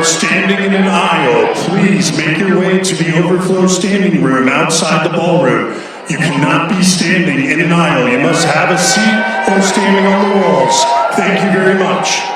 are standing in an aisle, please make your way to the overflow standing room outside the ballroom. You cannot be standing in an aisle. You must have a seat or standing on the walls. Thank you very much.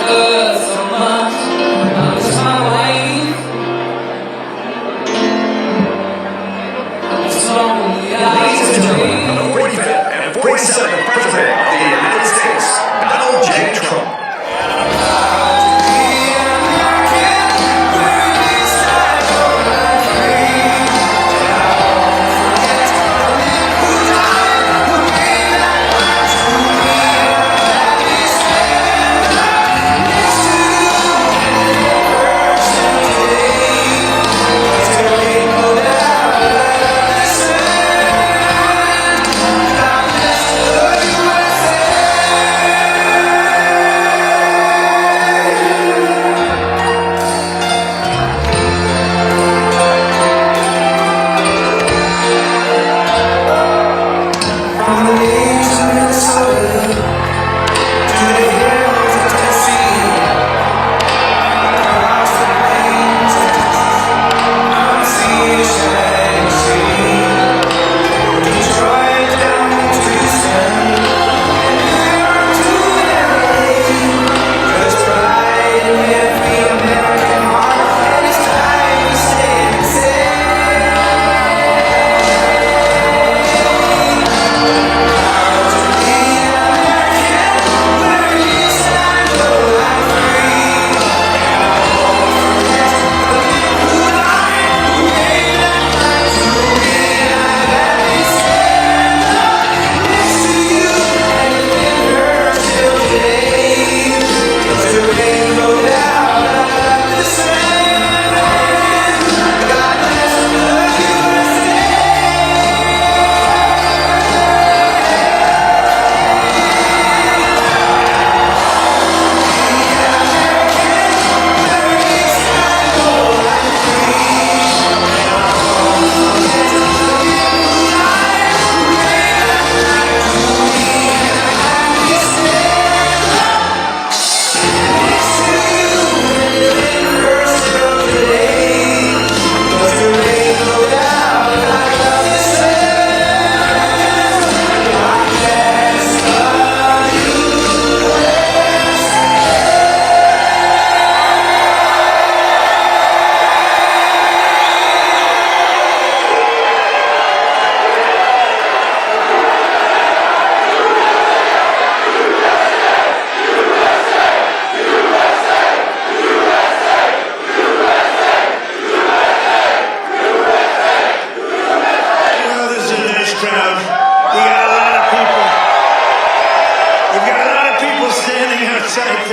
The 45th and 47th President of the United States, Donald J. Trump.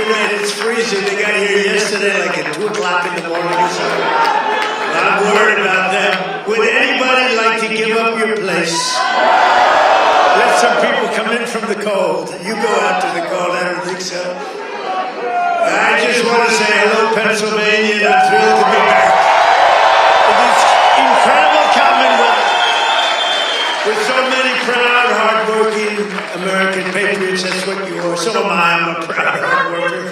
tonight. It's freezing. They got here yesterday like at 2 o'clock in the morning or something. I'm worried about them. Would anybody like to give up your place? Let some people come in from the cold. You go out to the cold. I don't think so. I just want to say hello, Pennsylvania, and I'm thrilled to be back. This incredible Commonwealth with so many proud, hard-working American patriots. That's what you are. So am I. I'm a proud hard worker.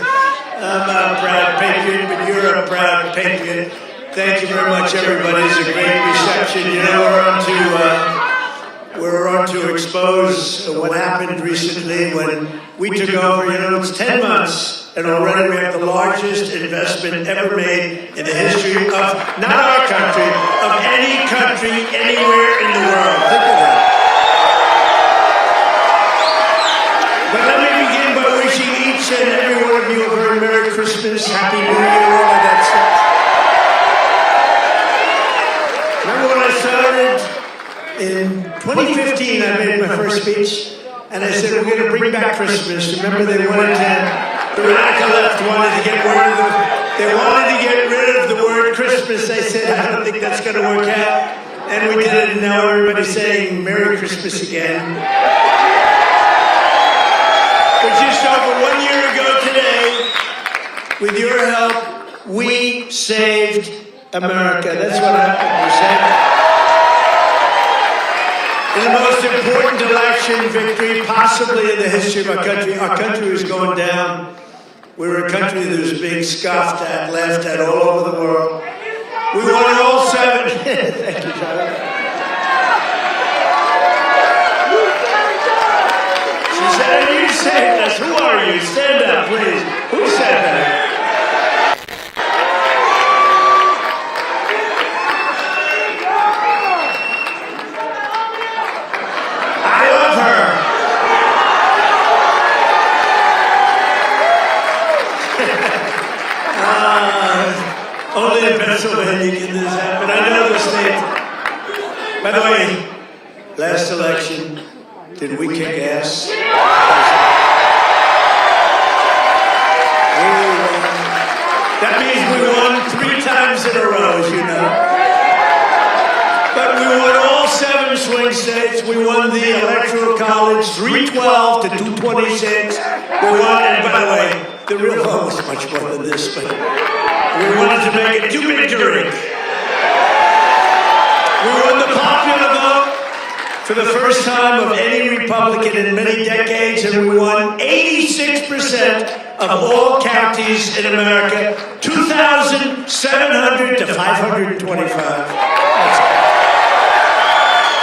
I'm a proud patriot, but you're a proud patriot. Thank you very much, everybody. It's a great reception. You know, we're on to expose what happened recently when we took over. You know, it's 10 months, and already we have the largest investment ever made in the history of, not our country, of any country anywhere in the world. Think of that. But let me begin by wishing each and every one of you a very Merry Christmas, Happy New Year, all of that stuff. Remember when I started in 2015, I made my first speech, and I said, we're going to bring back Christmas. Remember, the radical left wanted to get rid of the word Christmas. I said, I don't think that's going to work out. And we did it, and now everybody's saying Merry Christmas again. But just over 1 year ago today, with your help, we saved America. That's what happened. We saved it. In the most important election victory possibly in the history of our country was going down. We were a country that was being scoffed at, laughed at all over the world. We won all 7. Thank you, John. She said, you saved us. Who are you? Stand up, please. Who said that? Pennsylvania can this happen. I know the state. By the way, last election, did we kick ass? That means we won 3 times in a row, as you know. But we won all 7 swing states. We won the Electoral College, 312 to 226. We won, and by the way, the real vote was much more than this, but we wanted to make it too big to rig. We won the popular vote for the first time of any Republican in many decades, and we won 86% of all counties in America, 2,700 to 525.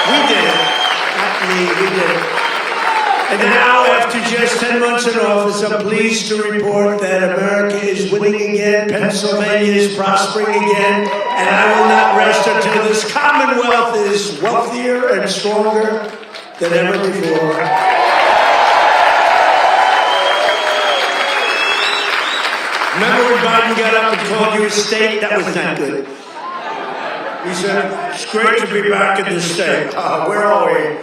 We did it. Not me, we did it. And now, after just 10 months in office, I'm pleased to report that America is winning again, Pennsylvania is prospering again, and I will not rest until this Commonwealth is wealthier and stronger than ever before. Remember when Biden got up and called you a state? That was not good. He said, it's great to be back in the state. Where are we?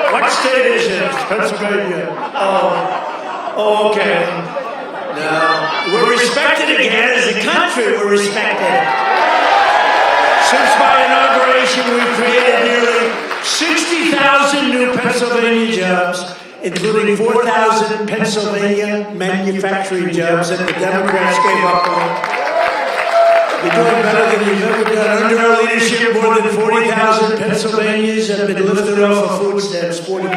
What state is it? Pennsylvania. Oh, okay. Now, we're respected again as a country. We're respected. Since my inauguration, we've created nearly 60,000 new Pennsylvania jobs, including 4,000 Pennsylvania manufacturing jobs that the Democrats gave up on. We're doing better than we've ever done. Under our leadership, more than 40,000 Pennsylvanians have been lifted off of food stamps, 40,000.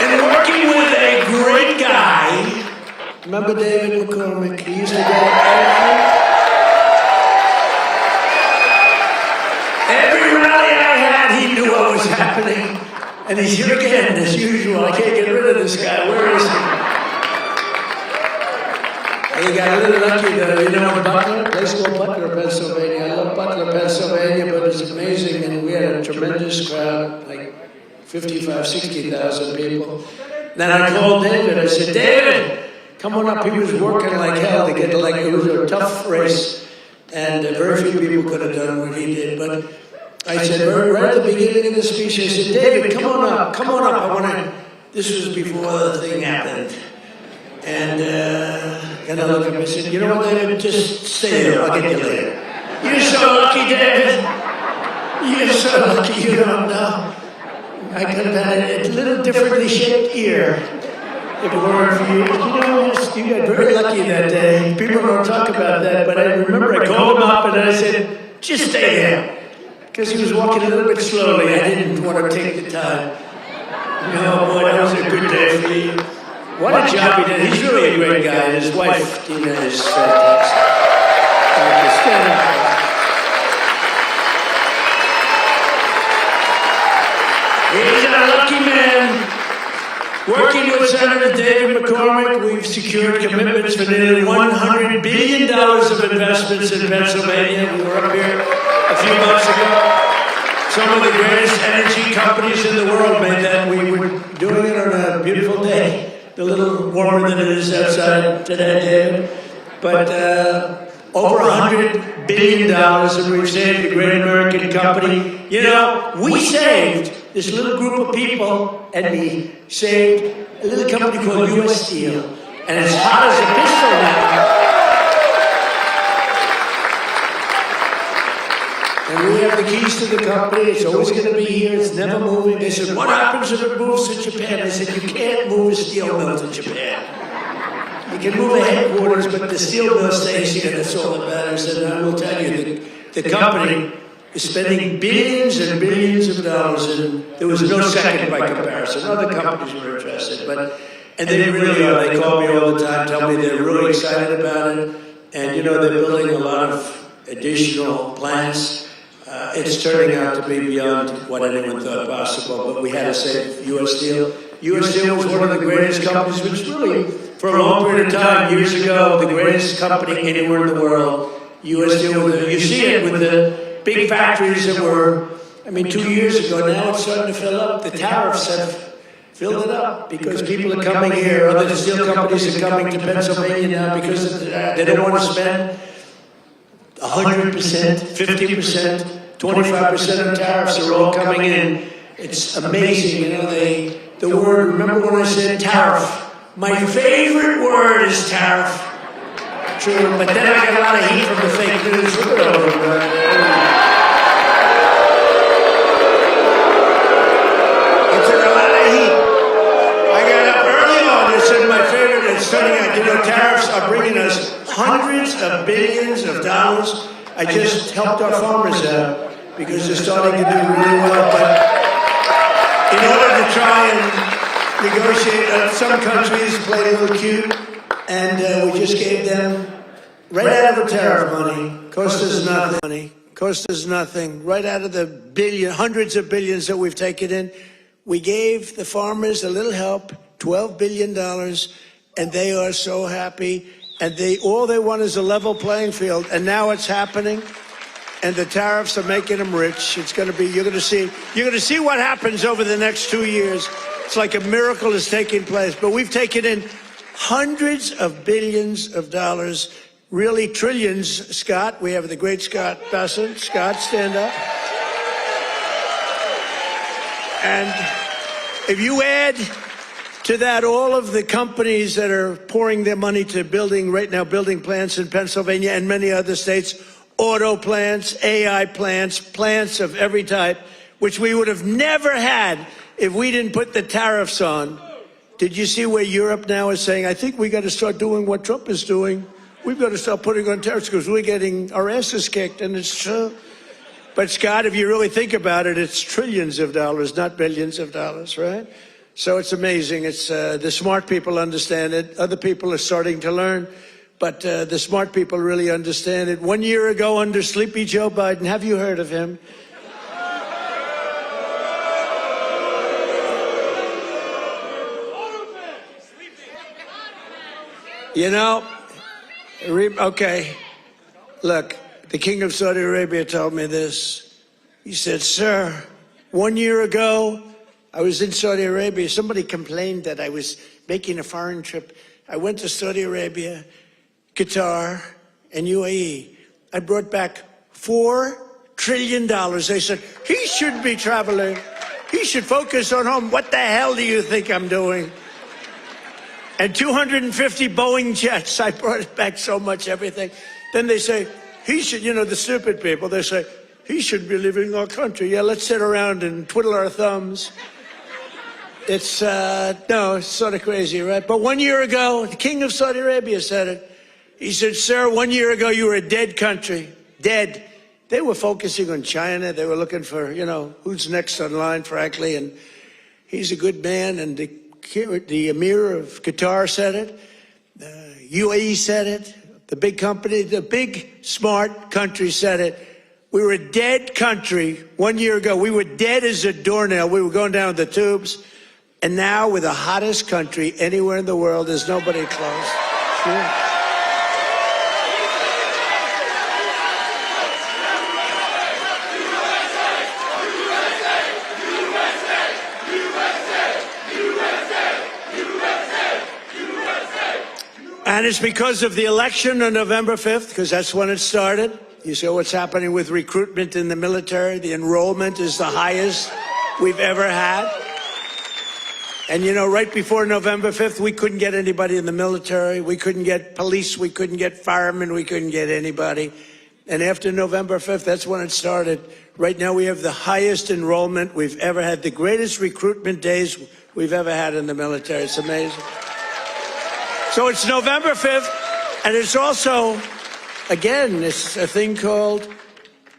And working with a great guy, remember David McCormick? He used to go every rally I had, he knew what was happening. And he's here again, as usual. I can't get rid of this guy. Where is he? He got a little lucky though, you know, in Butler, a place called Butler, Pennsylvania. I love Butler, Pennsylvania, but it's amazing, and we had a tremendous crowd, like 55, 60,000 people. Then I called David, I said, David, come on up. He was working like hell to get it was a tough race, and very few people could have done what he did, but I said, right at the beginning of the speech, I said, David, come on up, I want to, this was before the thing happened. And I looked at him and said, you know what, David, just stay there, I'll get you later. You're so lucky, David. You're so lucky, you don't know. I could have had a little differently shaped ear if it weren't for you. You know, you got very lucky that day. People don't talk about that, but I remember I called him up and I said, just stay there. Because he was walking a little bit slowly. I didn't want to take the time. No, boy, that was a good day for me. What a job he did. He's really a great guy. His wife, Tina, is fantastic. Stand up. He's a lucky man. Working with Senator David McCormick, we've secured commitments for nearly $100 billion of investments in Pennsylvania. We were up here a few months ago. Some of the greatest energy companies in the world made that. We were doing it on a beautiful day. A little warmer than it is outside today, David. But over $100 billion that we've saved a great American company. You know, we saved this little group of people, and we saved a little company called U.S. Steel. And it's hot as a pistol now. And we have the keys to the company. It's always going to be here. It's never moving. They said, what happens if it moves to Japan? I said, you can't move a steel mill to Japan. You can move the headquarters, but the steel mill stays here. That's all that matters. And I will tell you, the company is spending billions and billions of dollars, and there was no second by comparison. Other companies were interested, and they really are. They call me all the time, tell me they're really excited about it. And, you know, they're building a lot of additional plants. It's turning out to be beyond what anyone thought possible, but we had to save U.S. Steel. U.S. Steel was one of the greatest companies, which really, for a long period of time, years ago, the greatest company anywhere in the world. U.S. Steel, you see it with the big factories that were, 2 years ago. Now it's starting to fill up. The tariffs have filled it up because people are coming here. Other steel companies are coming to Pennsylvania now because they don't want to spend 100%, 50%, 25% of tariffs are all coming in. It's amazing, you know, the word, remember when I said tariff? My favorite word is tariff. True, but then I got a lot of heat from the fake news. Look at all of that. It's funny, tariffs are bringing us hundreds of billions of dollars. I just helped our farmers out because they're starting to do really well. But in order to try and negotiate, some countries played a little cute, and we just gave them right out of the tariff money. Cost us nothing. Right out of the hundreds of billions that we've taken in, we gave the farmers a little help, $12 billion. And they are so happy, and all they want is a level playing field, and now it's happening, and the tariffs are making them rich. It's going to be, you're going to see what happens over the next 2 years. It's like a miracle is taking place, but we've taken in hundreds of billions of dollars, really trillions. Scott, we have the great Scott Bassett. Scott, stand up. And if you add to that, all of the companies that are pouring their money to building plants in Pennsylvania and many other states, auto plants, AI plants, plants of every type, which we would have never had if we didn't put the tariffs on. Did you see where Europe now is saying, I think we got to start doing what Trump is doing. We've got to start putting on tariffs because we're getting our asses kicked, and it's true. But Scott, if you really think about it, it's trillions of dollars, not billions of dollars, right? So it's amazing. It's the smart people understand it. Other people are starting to learn, but the smart people really understand it. 1 year ago, under Sleepy Joe Biden, have you heard of him? You know, okay, look, the King of Saudi Arabia told me this. He said, sir, 1 year ago, I was in Saudi Arabia. Somebody complained that I was making a foreign trip. I went to Saudi Arabia, Qatar, and UAE. I brought back $4 trillion. They said, he shouldn't be traveling. He should focus on home. What the hell do you think I'm doing? And 250 Boeing jets. I brought back so much everything. Then they say, he should, you know, the stupid people, they say, he should be leaving our country. Yeah, let's sit around and twiddle our thumbs. It's, no, it's sort of crazy, right? But 1 year ago, the King of Saudi Arabia said it. He said, sir, 1 year ago, you were a dead country. Dead. They were focusing on China. They were looking for, you know, who's next on line, frankly. And he's a good man. And the Emir of Qatar said it. UAE said it. The big company, the big, smart country said it. We were a dead country 1 year ago. We were dead as a doornail. We were going down the tubes. And now we're the hottest country anywhere in the world. There's nobody close. Sure. And it's because of the election on November 5th, because that's when it started. You see what's happening with recruitment in the military. The enrollment is the highest we've ever had. And, you know, right before November 5th, we couldn't get anybody in the military. We couldn't get police. We couldn't get firemen. We couldn't get anybody. And after November 5th, that's when it started. Right now, we have the highest enrollment we've ever had, the greatest recruitment days we've ever had in the military. It's amazing. So it's November 5th, and it's also, again, it's a thing called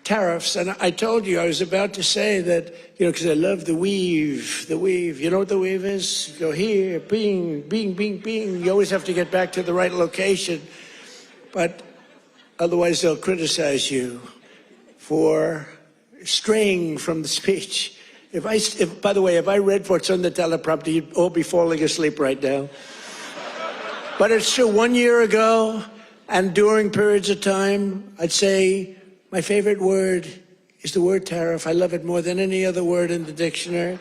tariffs. And I told you, I was about to say that, you know, because I love the weave. You know what the weave is? You go here, bing, bing, bing, bing. You always have to get back to the right location. But otherwise, they'll criticize you for straying from the speech. By the way, if I read what's on the teleprompter, you'd all be falling asleep right now. But it's true, 1 year ago, and during periods of time, I'd say my favorite word is the word tariff. I love it more than any other word in the dictionary.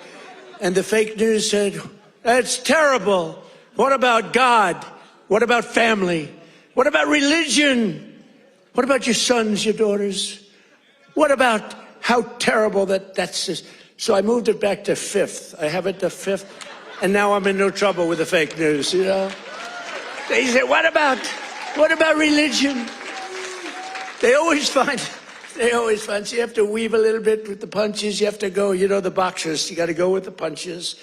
And the fake news said, That's terrible. What about God? What about family? What about religion? What about your sons, your daughters? What about how terrible that's just. So I moved it back to fifth. I have it to fifth, and now I'm in no trouble with the fake news, you know? They say, what about religion? They always find, so you have to weave a little bit with the punches. You have to go, you know, the boxers, you got to go with the punches.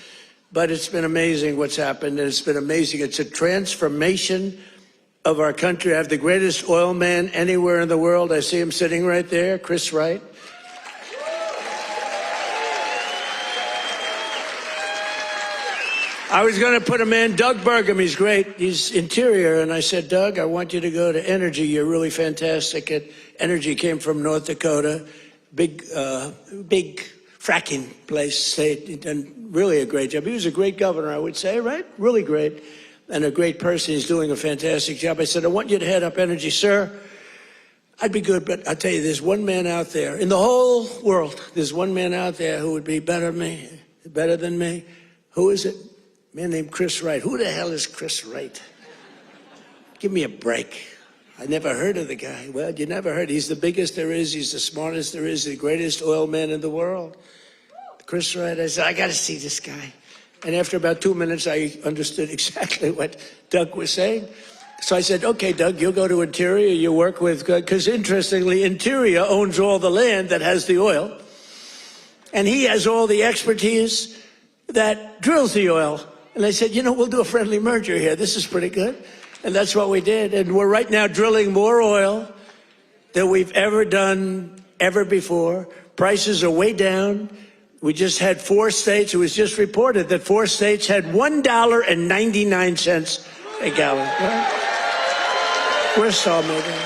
But it's been amazing what's happened, and it's been amazing. It's a transformation of our country. I have the greatest oil man anywhere in the world. I see him sitting right there, Chris Wright. I was going to put a man, Doug Burgum, he's great. He's interior. And I said, Doug, I want you to go to Energy. You're really fantastic at Energy. Came from North Dakota. Big fracking place, state, and really a great job. He was a great governor, I would say, right? Really great. And a great person. He's doing a fantastic job. I said, I want you to head up Energy, sir. I'd be good, but I'll tell you, there's one man out there in the whole world. There's one man out there who would be better than me. Who is it? A man named Chris Wright. Who the hell is Chris Wright? Give me a break. I never heard of the guy. Well, you never heard. He's the biggest there is. He's the smartest there is. The greatest oil man in the world. Chris Wright. I said, I got to see this guy. And after about 2 minutes, I understood exactly what Doug was saying. So I said, okay, Doug, you'll go to Interior. You work with, because interestingly, Interior owns all the land that has the oil. And he has all the expertise that drills the oil. And I said, you know, we'll do a friendly merger here. This is pretty good. And that's what we did. And we're right now drilling more oil than we've ever done ever before. Prices are way down. We just had 4 states. It was just reported that 4 states had $1.99 a gallon. Right? We're so moving.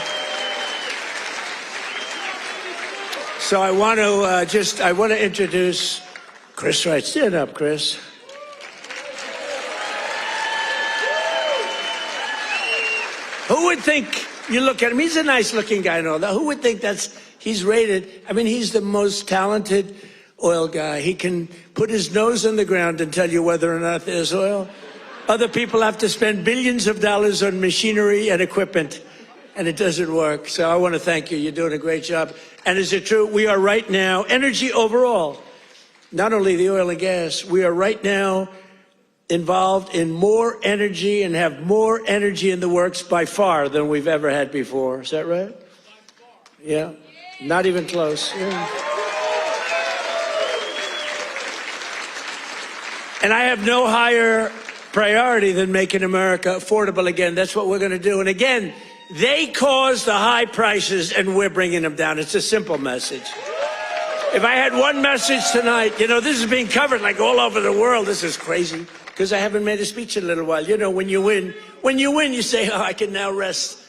So I want to introduce Chris Wright. Stand up, Chris. Who would think, you look at him, he's a nice looking guy and all that. Who would think he's rated, I mean, he's the most talented oil guy. He can put his nose in the ground and tell you whether or not there's oil. Other people have to spend billions of dollars on machinery and equipment, and it doesn't work. So I want to thank you. You're doing a great job. And is it true? We are right now, energy overall, not only the oil and gas, we are right now involved in more energy and have more energy in the works by far than we've ever had before. Is that right? Yeah. Not even close. Yeah. And I have no higher priority than making America affordable again. That's what we're going to do. And again, they caused the high prices and we're bringing them down. It's a simple message. If I had one message tonight, you know, this is being covered like all over the world. This is crazy because I haven't made a speech in a little while. You know, when you win, you say, oh, I can now rest.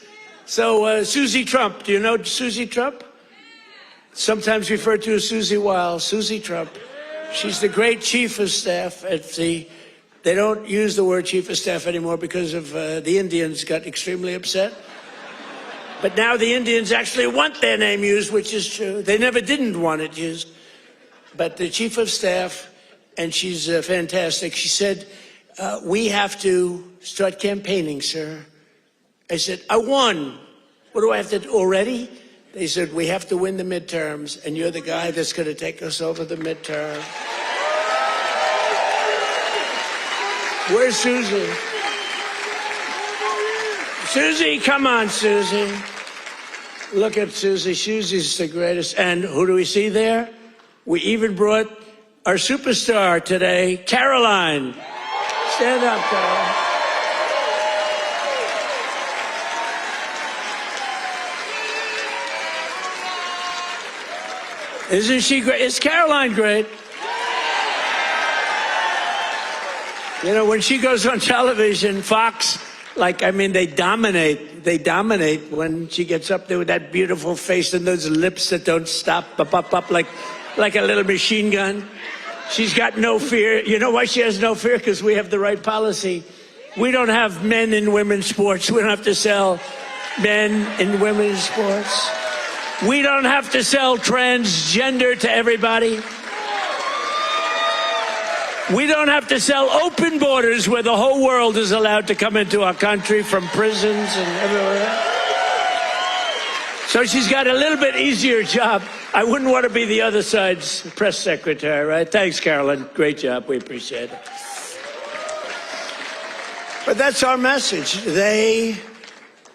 So Susie Trump, do you know Susie Trump? Sometimes referred to as Susie Wiles, Susie Trump. She's the great chief of staff at they don't use the word chief of staff anymore because of the Indians got extremely upset. But now the Indians actually want their name used, which is true. They never didn't want it used. But the chief of staff, and she's fantastic, she said, we have to start campaigning, sir. I said, I won. What do I have to do already? They said, we have to win the midterms, and you're the guy that's going to take us over the midterm. Where's Susie? Susie, come on, Susie. Look at Susie. Susie's the greatest. And who do we see there? We even brought our superstar today, Caroline. Stand up, Caroline. Isn't she great? Is Caroline great? You know, when she goes on television, Fox, they dominate. They dominate when she gets up there with that beautiful face and those lips that don't stop, up, like a little machine gun. She's got no fear. You know why she has no fear? Because we have the right policy. We don't have men in women's sports. We don't have to sell men in women's sports. We don't have to sell transgender to everybody. We don't have to sell open borders where the whole world is allowed to come into our country from prisons and everywhere else. So she's got a little bit easier job. I wouldn't want to be the other side's press secretary, right? Thanks, Carolyn. Great job. We appreciate it. But that's our message. They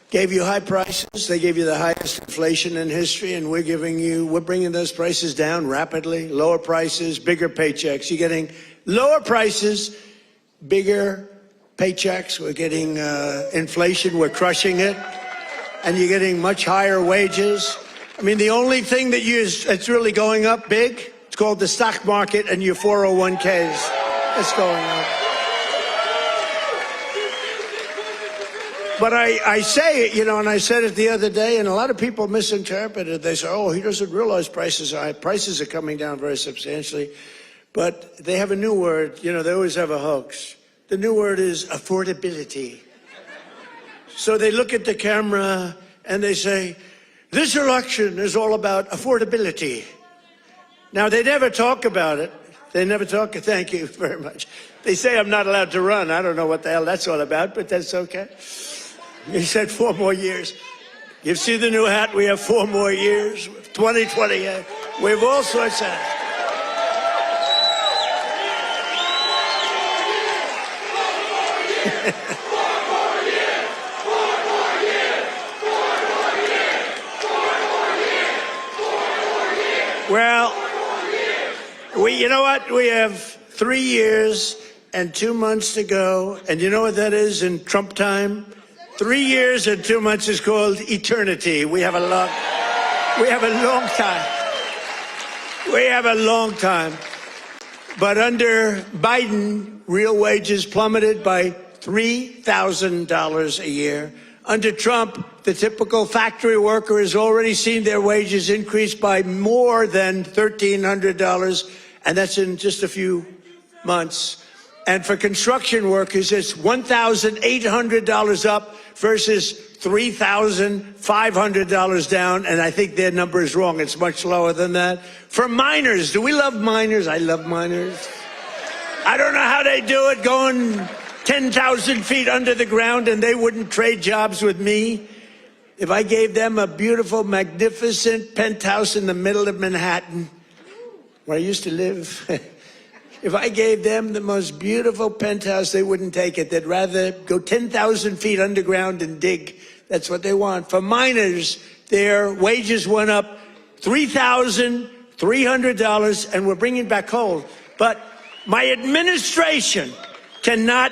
gave you high prices. They gave you the highest inflation in history, and we're bringing those prices down rapidly. Lower prices, bigger paychecks. You're getting lower prices, bigger paychecks. We're getting inflation. We're crushing it. And you're getting much higher wages. I mean, the only thing that's really going up big, it's called the stock market and your 401ks. It's going up. But I say it, and I said it the other day, and a lot of people misinterpret it. They say, oh, he doesn't realize prices are high. Prices are coming down very substantially. But they have a new word. They always have a hoax. The new word is affordability. So they look at the camera and they say, this election is all about affordability. Now, they never talk about it. They never talk. Thank you very much. They say I'm not allowed to run. I don't know what the hell that's all about, but that's okay. He said 4 more years. You see the new hat? We have 4 more years. 2028. We have all sorts of hats. Well, you know what? We have 3 years and 2 months to go. And you know what that is in Trump time? 3 years and 2 months is called eternity. We have a long time. We have a long time. But under Biden, real wages plummeted by $3,000 a year. Under Trump, the typical factory worker has already seen their wages increase by more than $1,300, and that's in just a few months. And for construction workers, it's $1,800 up versus $3,500 down, and I think their number is wrong. It's much lower than that. For miners, do we love miners? I love miners. I don't know how they do it, going 10,000 feet under the ground, and they wouldn't trade jobs with me. If I gave them a beautiful, magnificent penthouse in the middle of Manhattan, where I used to live, if I gave them the most beautiful penthouse, they wouldn't take it. They'd rather go 10,000 feet underground and dig. That's what they want. For miners, their wages went up $3,300, and we're bringing back coal. But my administration cannot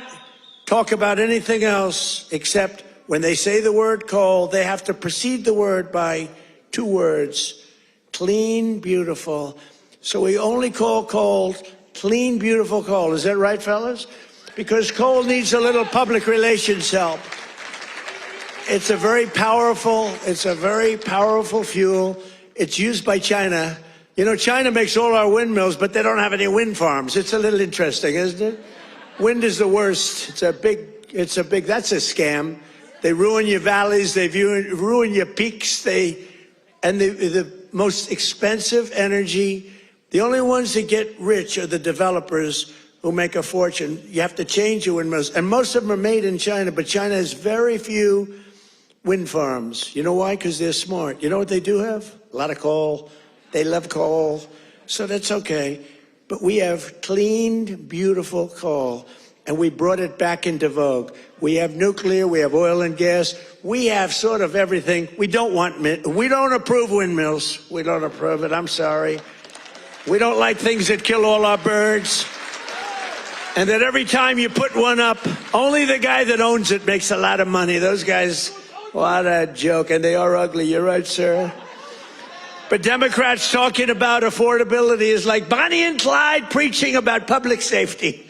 talk about anything else except when they say the word coal, they have to precede the word by 2 words: clean, beautiful. So we only call coal clean, beautiful coal. Is that right, fellas? Because coal needs a little public relations help. It's a very powerful fuel. It's used by China. China makes all our windmills, but they don't have any wind farms. It's a little interesting, isn't it? Wind is the worst. That's a scam. They ruin your valleys. They ruin your peaks. And the most expensive energy, the only ones that get rich are the developers who make a fortune. You have to change your windmills. And most of them are made in China, but China has very few wind farms. You know why? Because they're smart. You know what they do have? A lot of coal. They love coal. So that's okay. But we have clean, beautiful coal, and we brought it back into vogue. We have nuclear, we have oil and gas, we have sort of everything. We don't approve windmills. We don't approve it, I'm sorry. We don't like things that kill all our birds. And that every time you put one up, only the guy that owns it makes a lot of money. Those guys, what a joke. And they are ugly, you're right, sir. But Democrats talking about affordability is like Bonnie and Clyde preaching about public safety.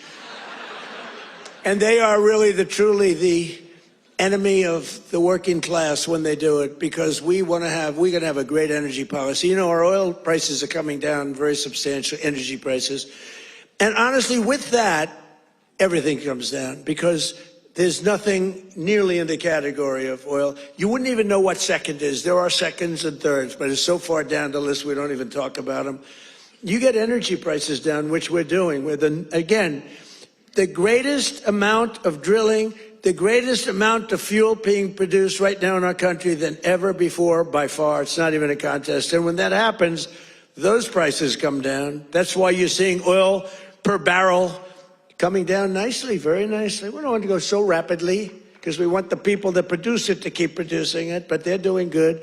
And they are really truly the enemy of the working class when they do it, because we're going to have a great energy policy. Our oil prices are coming down very substantial, energy prices. And honestly, with that, everything comes down, because there's nothing nearly in the category of oil. You wouldn't even know what second is. There are seconds and thirds, but it's so far down the list we don't even talk about them. you get energy prices down, which we're doing with, again, the greatest amount of drilling, the greatest amount of fuel being produced right now in our country than ever before, by far. It's not even a contest. And when that happens, those prices come down. That's why you're seeing oil per barrel coming down nicely, very nicely. We don't want to go so rapidly because we want the people that produce it to keep producing it, but they're doing good.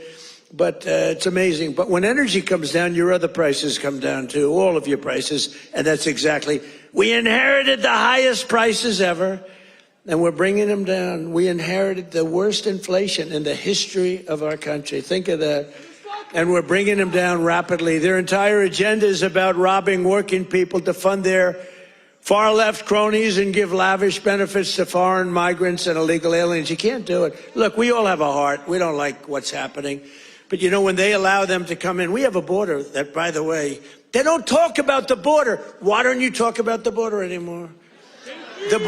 But it's amazing. But when energy comes down, your other prices come down too, all of your prices. And that's exactly, we inherited the highest prices ever, and we're bringing them down. We inherited the worst inflation in the history of our country. Think of that. And we're bringing them down rapidly. Their entire agenda is about robbing working people to fund their far-left cronies and give lavish benefits to foreign migrants and illegal aliens. You can't do it. Look, we all have a heart. We don't like what's happening. But, you know, when they allow them to come in, we have a border that, by the way, they don't talk about the border. Why don't you talk about the border anymore? The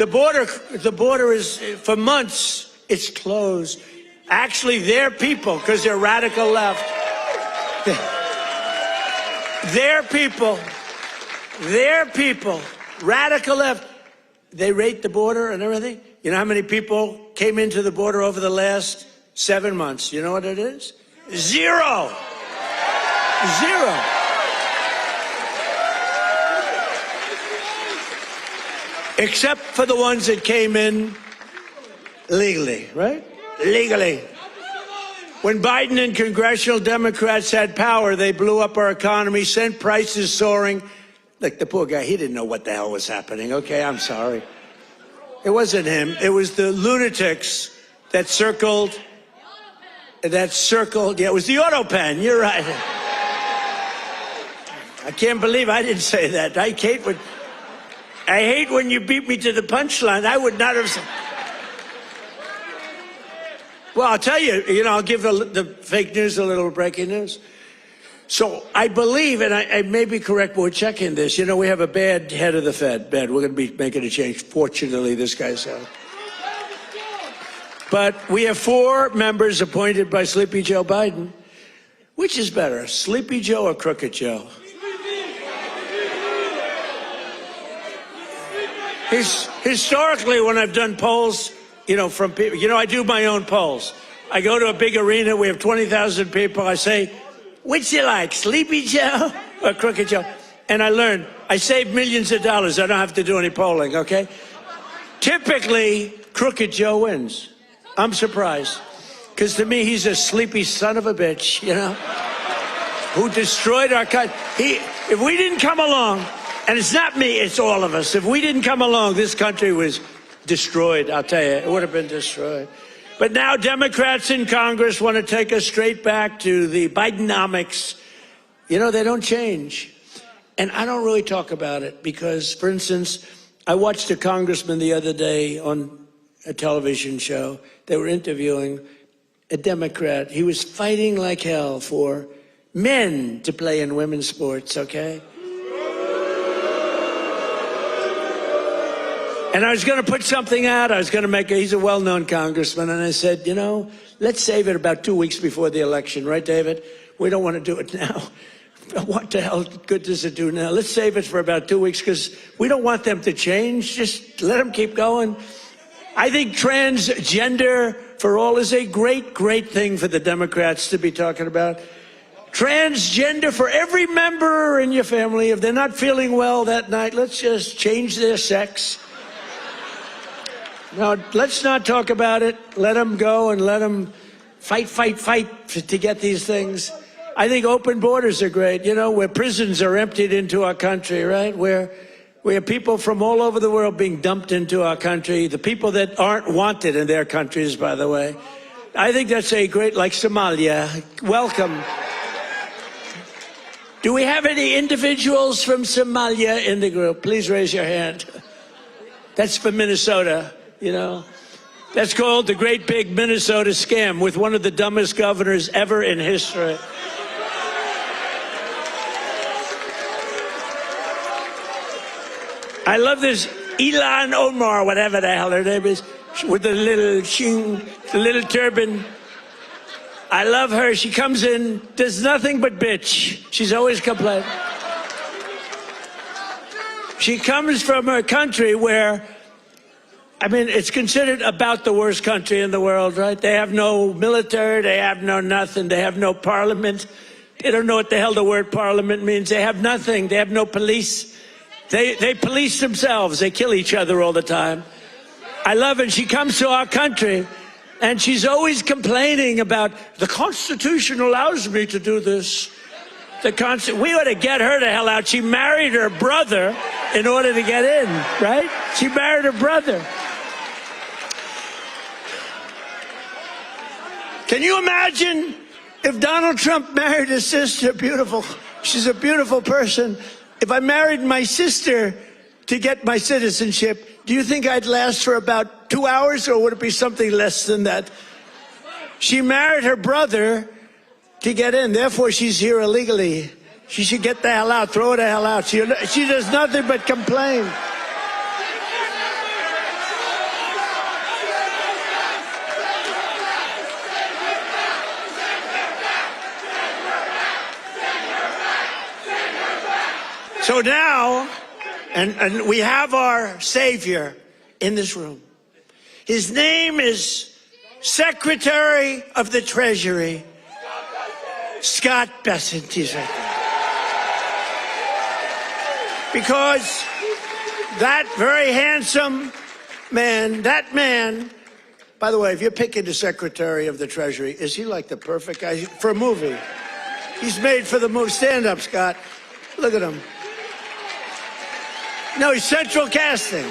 border is, for months, it's closed. Actually, their people, because they're radical left, their people, radical left, they rate the border and everything. You know how many people came into the border over the last 7 months? You know what it is? Zero. Except for the ones that came in legally, right? Legally. When Biden and congressional Democrats had power, they blew up our economy, sent prices soaring. Look, the poor guy, he didn't know what the hell was happening. Okay, I'm sorry. It wasn't him. It was the lunatics that circled. Yeah, it was the auto pen. You're right. I can't believe I didn't say that. I hate when you beat me to the punchline. I would not have said. Well, I'll tell you, I'll give the fake news a little breaking news. So I believe, and I may be correct, but we're checking this. We have a bad head of the Fed. We're going to be making a change. Fortunately, this guy's out. But we have 4 members appointed by Sleepy Joe Biden. Which is better, Sleepy Joe or Crooked Joe? Historically, when I've done polls, from people, I do my own polls. I go to a big arena, we have 20,000 people. I say, which you like, Sleepy Joe or Crooked Joe? And I learned, I save millions of dollars. I don't have to do any polling, okay? Typically, Crooked Joe wins. I'm surprised. Because to me, he's a sleepy son of a bitch, who destroyed our country. If we didn't come along, and it's not me, it's all of us. If we didn't come along, this country was destroyed, I'll tell you. It would have been destroyed. But now Democrats in Congress want to take us straight back to the Bidenomics. They don't change. And I don't really talk about it because, for instance, I watched a congressman the other day on a television show. They were interviewing a Democrat. He was fighting like hell for men to play in women's sports, okay? And I was going to put something out. I was going to he's a well-known congressman. And I said, let's save it about 2 weeks before the election. Right, David? We don't want to do it now. What the hell good does it do now? Let's save it for about 2 weeks because we don't want them to change. Just let them keep going. I think transgender for all is a great, great thing for the Democrats to be talking about. Transgender for every member in your family. If they're not feeling well that night, let's just change their sex. Now, let's not talk about it. Let them go and let them fight to get these things. I think open borders are great. Where prisons are emptied into our country, right? Where we have people from all over the world being dumped into our country. The people that aren't wanted in their countries, by the way. I think that's a great, like Somalia. Welcome. Do we have any individuals from Somalia in the group? Please raise your hand. That's for Minnesota. That's called the Great Big Minnesota Scam with one of the dumbest governors ever in history. I love this Ilan Omar, whatever the hell her name is, with the little turban. I love her. She comes in, does nothing but bitch. She's always complaining. She comes from a country where, I mean, it's considered about the worst country in the world, right? They have no military, they have no nothing, they have no parliament. They don't know what the hell the word parliament means. They have nothing, they have no police. They police themselves, they kill each other all the time. I love it. She comes to our country, and she's always complaining about, the Constitution allows me to do this. We ought to get her the hell out. She married her brother in order to get in, right? She married her brother. Can you imagine if Donald Trump married his sister? Beautiful. She's a beautiful person. If I married my sister to get my citizenship, do you think I'd last for about 2 hours, or would it be something less than that? She married her brother to get in. Therefore, she's here illegally. She should get the hell out. Throw her the hell out. She does nothing but complain. So now, and we have our savior in this room. His name is Secretary of the Treasury, Scott Bessent. He's right there. Because that very handsome man, by the way, if you're picking the Secretary of the Treasury, is he like the perfect guy for a movie? He's made for the movie. Stand up, Scott. Look at him. No, he's central casting.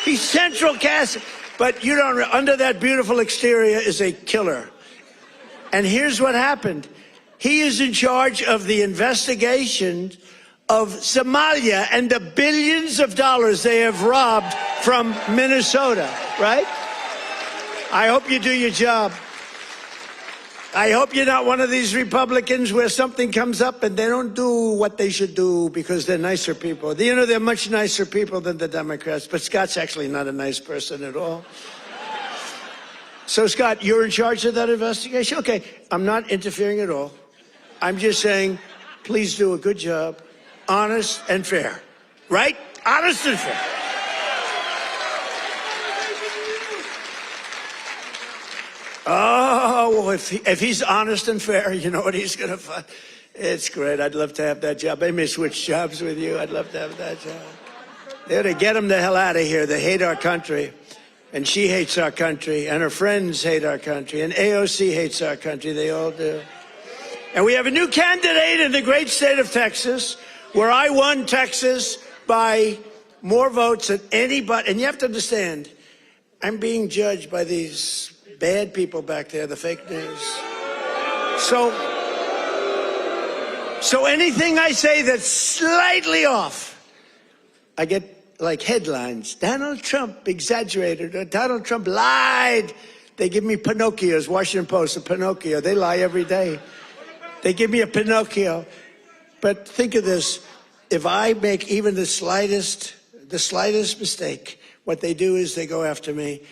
He's central casting. But you don't, under that beautiful exterior is a killer. And here's what happened. He is in charge of the investigation of Somalia and the billions of dollars they have robbed from Minnesota, right? I hope you do your job. I hope you're not one of these Republicans where something comes up and they don't do what they should do because they're nicer people. You know, they're much nicer people than the Democrats, but Scott's actually not a nice person at all. So, Scott, you're in charge of that investigation? Okay, I'm not interfering at all. I'm just saying, please do a good job, honest and fair, right? Honest and fair. Oh, if he's honest and fair, you know what he's going to find? It's great. I'd love to have that job. They may switch jobs with you. I'd love to have that job. They ought to get him the hell out of here. They hate our country. And she hates our country. And her friends hate our country. And AOC hates our country. They all do. And we have a new candidate in the great state of Texas, where I won Texas by more votes than anybody. And you have to understand, I'm being judged by these bad people back there, the fake news. So anything I say that's slightly off, I get like headlines. Donald Trump exaggerated, or Donald Trump lied. They give me Pinocchios, Washington Post, a Pinocchio. They lie every day. They give me a Pinocchio. But think of this. If I make even the slightest mistake, what they do is they go after me.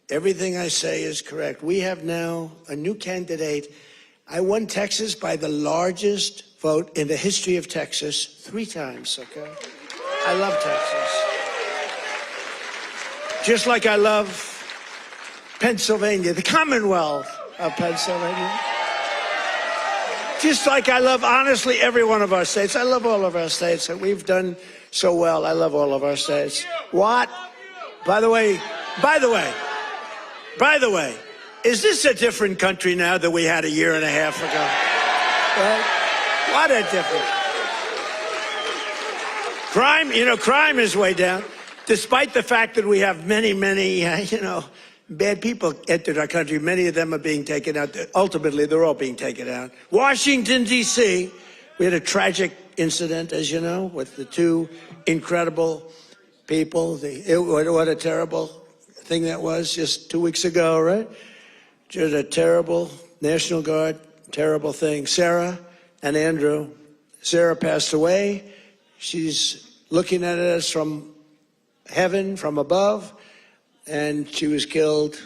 Everything I say is correct. We have now a new candidate. I won Texas by the largest vote in the history of Texas 3 times, okay? I love Texas. Just like I love Pennsylvania, the Commonwealth of Pennsylvania. Just like I love, honestly, every one of our states. I love all of our states. We've done so well. I love all of our states. What? By the way, is this a different country now than we had a year and a half ago? Right? What a difference. Crime is way down, despite the fact that we have many, bad people entered our country. Many of them are being taken out. Ultimately, they're all being taken out. Washington, D.C., we had a tragic incident, as you know, with the 2 incredible people. What a terrible thing that was just 2 weeks ago, right? Just a terrible National Guard, terrible thing. Sarah and Andrew. Sarah passed away. She's looking at us from heaven, from above, and she was killed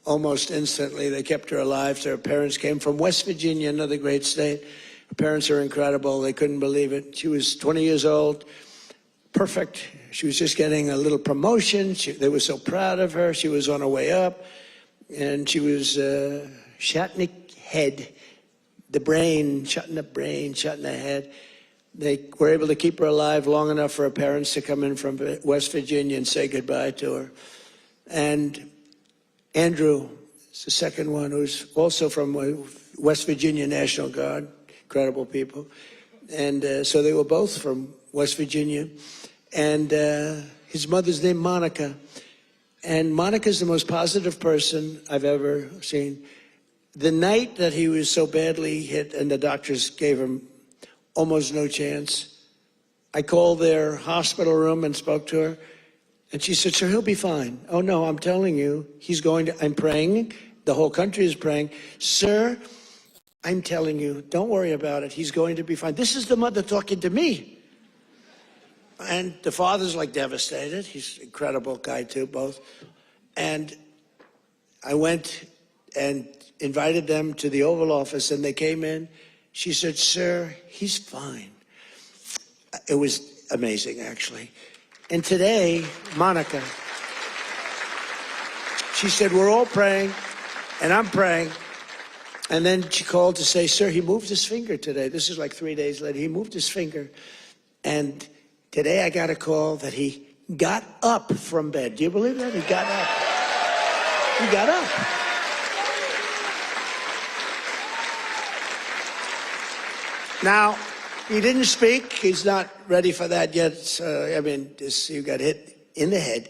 almost instantly. They kept her alive. So her parents came from West Virginia, another great state. Her parents are incredible. They couldn't believe it. She was 20 years old, perfect. She was just getting a little promotion. They were so proud of her. She was on her way up. And she was Shatnick head, the brain, shutting the brain, shutting the head. They were able to keep her alive long enough for her parents to come in from West Virginia and say goodbye to her. And Andrew is the second one, who's also from West Virginia National Guard, incredible people. And so they were both from West Virginia. And his mother's named Monica. And Monica's the most positive person I've ever seen. The night that he was so badly hit and the doctors gave him almost no chance, I called their hospital room and spoke to her. And she said, sir, he'll be fine. Oh, no, I'm telling you, he's going to, I'm praying. The whole country is praying. Sir, I'm telling you, don't worry about it. He's going to be fine. This is the mother talking to me. And the father's like devastated. He's an incredible guy too, both. And I went and invited them to the Oval Office and they came in. She said, sir, he's fine. It was amazing, actually. And today, Monica, she said, we're all praying, and I'm praying. And then she called to say, sir, he moved his finger today. This is like 3 days later. He moved his finger. And today I got a call that he got up from bed. Do you believe that? He got up. He got up. Now, he didn't speak. He's not ready for that yet. I mean, he got hit in the head.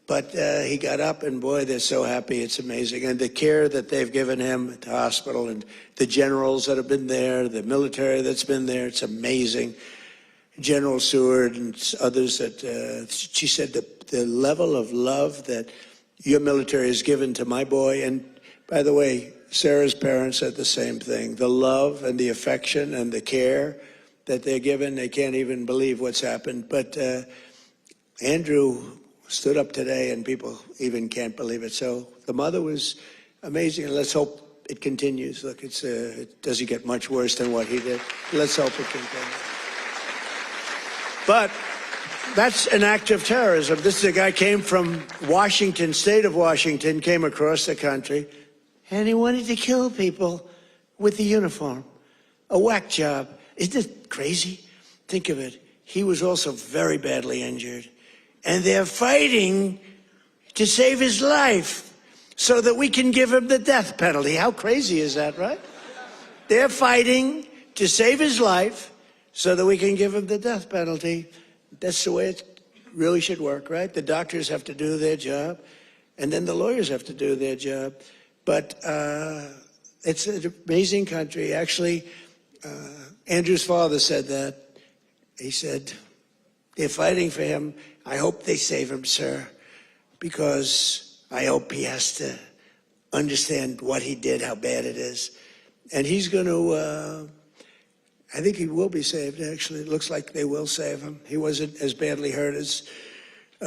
But he got up, and boy, they're so happy. It's amazing. And the care that they've given him at the hospital, and the generals that have been there, the military that's been there, it's amazing. General Seward and others that, she said the level of love that your military has given to my boy. And by the way, Sarah's parents said the same thing. The love and the affection and the care that they're given, they can't even believe what's happened. But Andrew stood up today and people even can't believe it. So the mother was amazing, and let's hope it continues. Look, it doesn't get much worse than what he did. Let's hope it continues. But that's an act of terrorism. This is a guy came from Washington, state of Washington, came across the country, and he wanted to kill people with the uniform. A whack job. Isn't it crazy? Think of it. He was also very badly injured. And they're fighting to save his life so that we can give him the death penalty. How crazy is that, right? They're fighting to save his life so that we can give him the death penalty. That's the way it really should work, right? The doctors have to do their job, and then the lawyers have to do their job. But it's an amazing country. Actually, Andrew's father said that. He said, they're fighting for him. I hope they save him, sir, because I hope he has to understand what he did, how bad it is. And he's going to, I think he will be saved, actually. It looks like they will save him. He wasn't as badly hurt as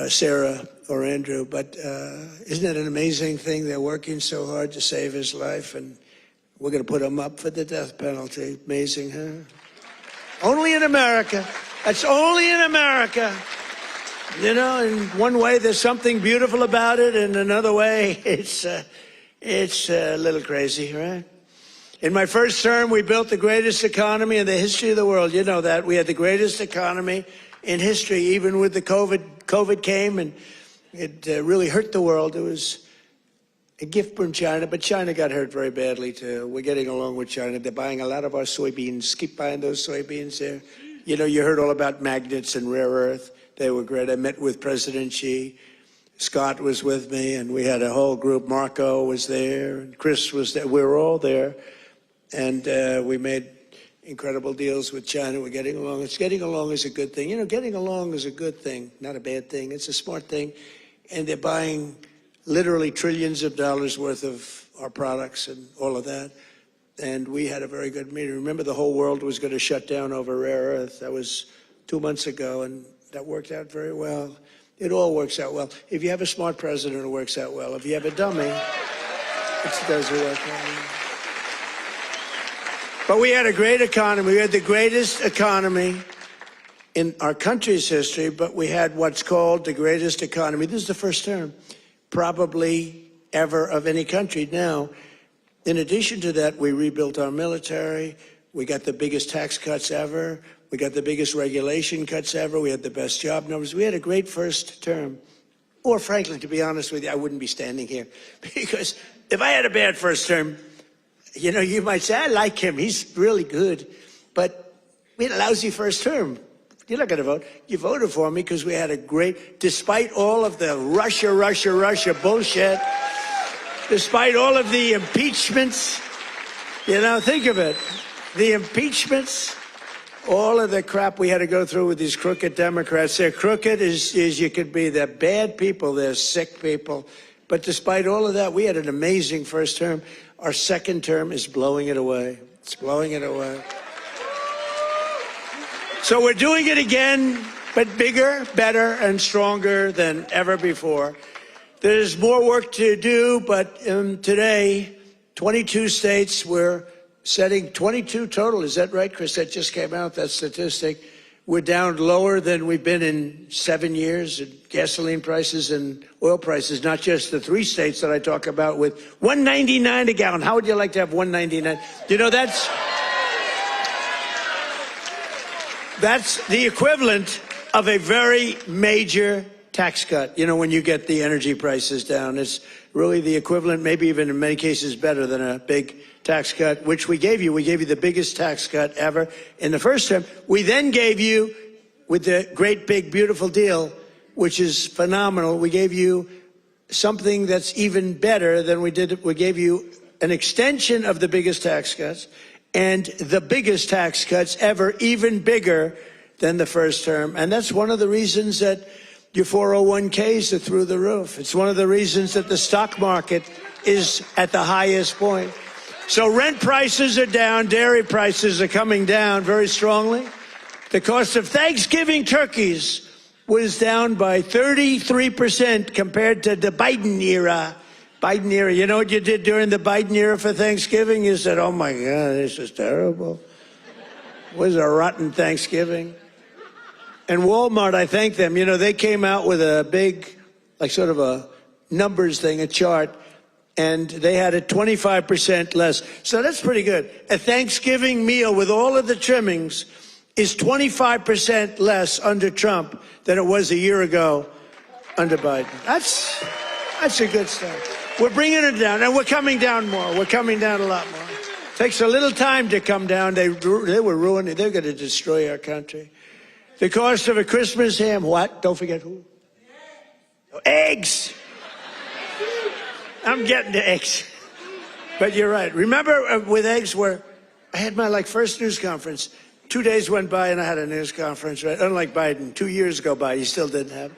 Sarah or Andrew, but isn't it an amazing thing? They're working so hard to save his life, and we're going to put him up for the death penalty. Amazing, huh? Only in America. That's only in America. You know, in one way, there's something beautiful about it. In another way, it's a little crazy, right? In my first term, we built the greatest economy in the history of the world. You know that. We had the greatest economy in history, even with the COVID. COVID came, and it really hurt the world. It was a gift from China, but China got hurt very badly, too. We're getting along with China. They're buying a lot of our soybeans. Keep buying those soybeans there. You know, you heard all about magnets and rare earth. They were great. I met with President Xi. Scott was with me, and we had a whole group. Marco was there, and Chris was there. We were all there, and we made incredible deals with China. We're getting along. Getting along is a good thing. You know, getting along is a good thing, not a bad thing. It's a smart thing, and they're buying literally trillions of dollars worth of our products and all of that. And we had a very good meeting. Remember, the whole world was going to shut down over rare earth. That was 2 months ago, and that worked out very well. It all works out well. If you have a smart president, it works out well. If you have a dummy, It doesn't work. But we had a great economy. We had the greatest economy in our country's history, but we had what's called the greatest economy. This is the first term, probably ever, of any country. Now, in addition to that, we rebuilt our military. We got the biggest tax cuts ever. We got the biggest regulation cuts ever. We had the best job numbers. We had a great first term. Or frankly, to be honest with you, I wouldn't be standing here. Because if I had a bad first term, you know, you might say, I like him. He's really good. But we had a lousy first term. You're not going to vote. You voted for me because we had a great, despite all of the Russia bullshit, despite all of the impeachments, you know, think of it. The impeachments, all of the crap we had to go through with these crooked Democrats. They're crooked as you could be. They're bad people. They're sick people. But despite all of that, we had an amazing first term. Our second term is blowing it away. It's blowing it away. So we're doing it again, but bigger, better, and stronger than ever before. There's more work to do, but today, 22 states, we're setting 22 total. Is that right, Chris? That just came out, that statistic. We're down lower than we've been in 7 years in gasoline prices and oil prices, not just the 3 states that I talk about with $1.99 a gallon. How would you like to have $1.99? You know, that's the equivalent of a very major tax cut. You know, when you get the energy prices down, it's really the equivalent, maybe even in many cases better than a big tax cut, which we gave you. We gave you the biggest tax cut ever in the first term. We then gave you, with the great big beautiful deal, which is phenomenal, we gave you something that's even better than we did. We gave you an extension of the biggest tax cuts and the biggest tax cuts ever, even bigger than the first term. And that's one of the reasons that your 401ks are through the roof. It's one of the reasons that the stock market is at the highest point. So rent prices are down, dairy prices are coming down very strongly. The cost of Thanksgiving turkeys was down by 33% compared to the Biden era. Biden era. You know what you did during the Biden era for Thanksgiving? You said, oh my God, this is terrible. It was a rotten Thanksgiving. And Walmart, I thank them. You know, they came out with a big, like sort of a numbers thing, a chart, and they had it 25% less. So that's pretty good. A Thanksgiving meal with all of the trimmings is 25% less under Trump than it was a year ago under Biden. That's a good start. We're bringing it down, and we're coming down more. We're coming down a lot more. Takes a little time to come down. They were ruining. They're going to destroy our country. The cost of a Christmas ham, what? Don't forget who? Eggs. I'm getting to eggs. But you're right. Remember with eggs where I had my first news conference. 2 days went by and I had a news conference, right? Unlike Biden, 2 years go by, he still didn't have it.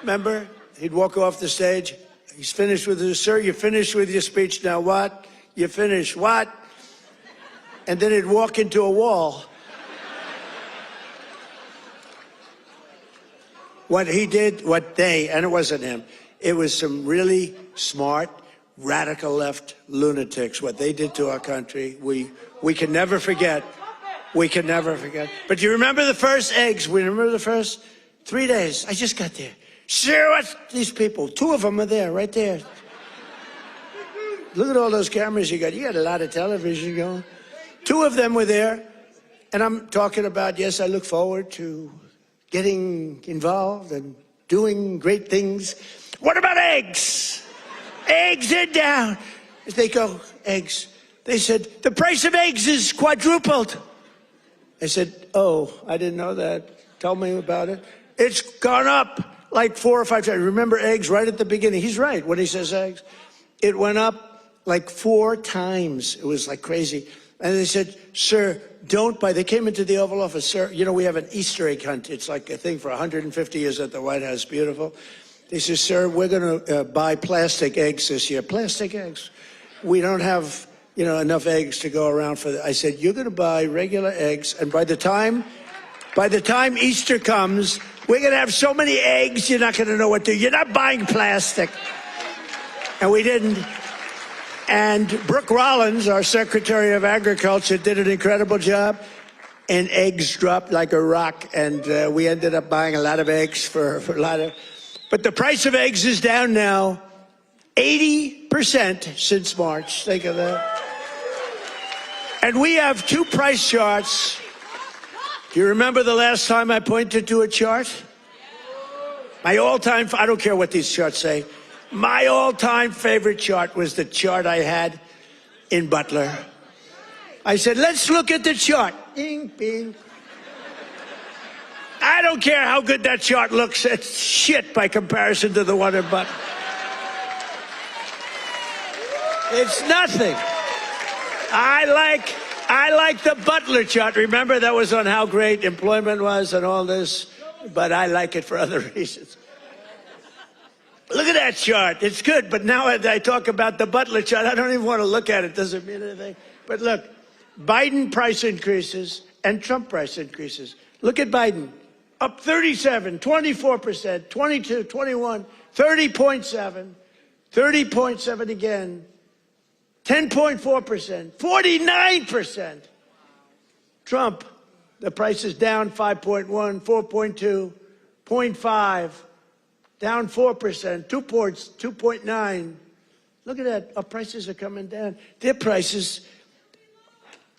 Remember? He'd walk off the stage. He's finished with his, sir, you finished with your speech. Now what? You finished what? And then he'd walk into a wall. What he did, and it wasn't him, it was some really smart, radical left lunatics. What they did to our country, we can never forget. We can never forget. But you remember the first eggs? We remember the first 3 days. I just got there. Sure, what's these people? 2 of them are there, right there. Look at all those cameras you got. You got a lot of television going. 2 of them were there. And I'm talking about, yes, I look forward to getting involved and doing great things. What about eggs? Eggs are down. They go, eggs. They said, the price of eggs is quadrupled. I said, oh, I didn't know that. Tell me about it. It's gone up like 4 or 5 times. Remember eggs right at the beginning. He's right when he says eggs. It went up like 4 times. It was like crazy. And they said, sir, don't buy. They came into the Oval Office. Sir, you know, we have an Easter egg hunt. It's like a thing for 150 years at the White House. Beautiful. They said, sir, we're going to buy plastic eggs this year. Plastic eggs. We don't have, you know, enough eggs to go around for that. I said, you're going to buy regular eggs. And by the time Easter comes, we're going to have so many eggs, you're not going to know what to do. You're not buying plastic. And we didn't. And Brooke Rollins, our Secretary of Agriculture, did an incredible job. And eggs dropped like a rock. And we ended up buying a lot of eggs for a lot of... But the price of eggs is down now 80% since March. Think of that. And we have two price charts. Do you remember the last time I pointed to a chart? My all-time, I don't care what these charts say, my all-time favorite chart was the chart I had in Butler. I said, let's look at the chart. Bing, bing. I don't care how good that chart looks. It's shit by comparison to the one in Butler. It's nothing. I like the Butler chart. Remember, that was on how great employment was and all this, but I like it for other reasons. Look at that chart. It's good, but now I talk about the Butler chart, I don't even want to look at it. Doesn't mean anything. But look, Biden price increases and Trump price increases. Look at Biden. Up 37, 24%, 22, 21, 30.7, 30.7 again. 10.4%, 49%. Trump, the price is down 5.1, 4.2, 0.5, down 4%, 2 points, 2.9. Look at that, our prices are coming down. Their prices,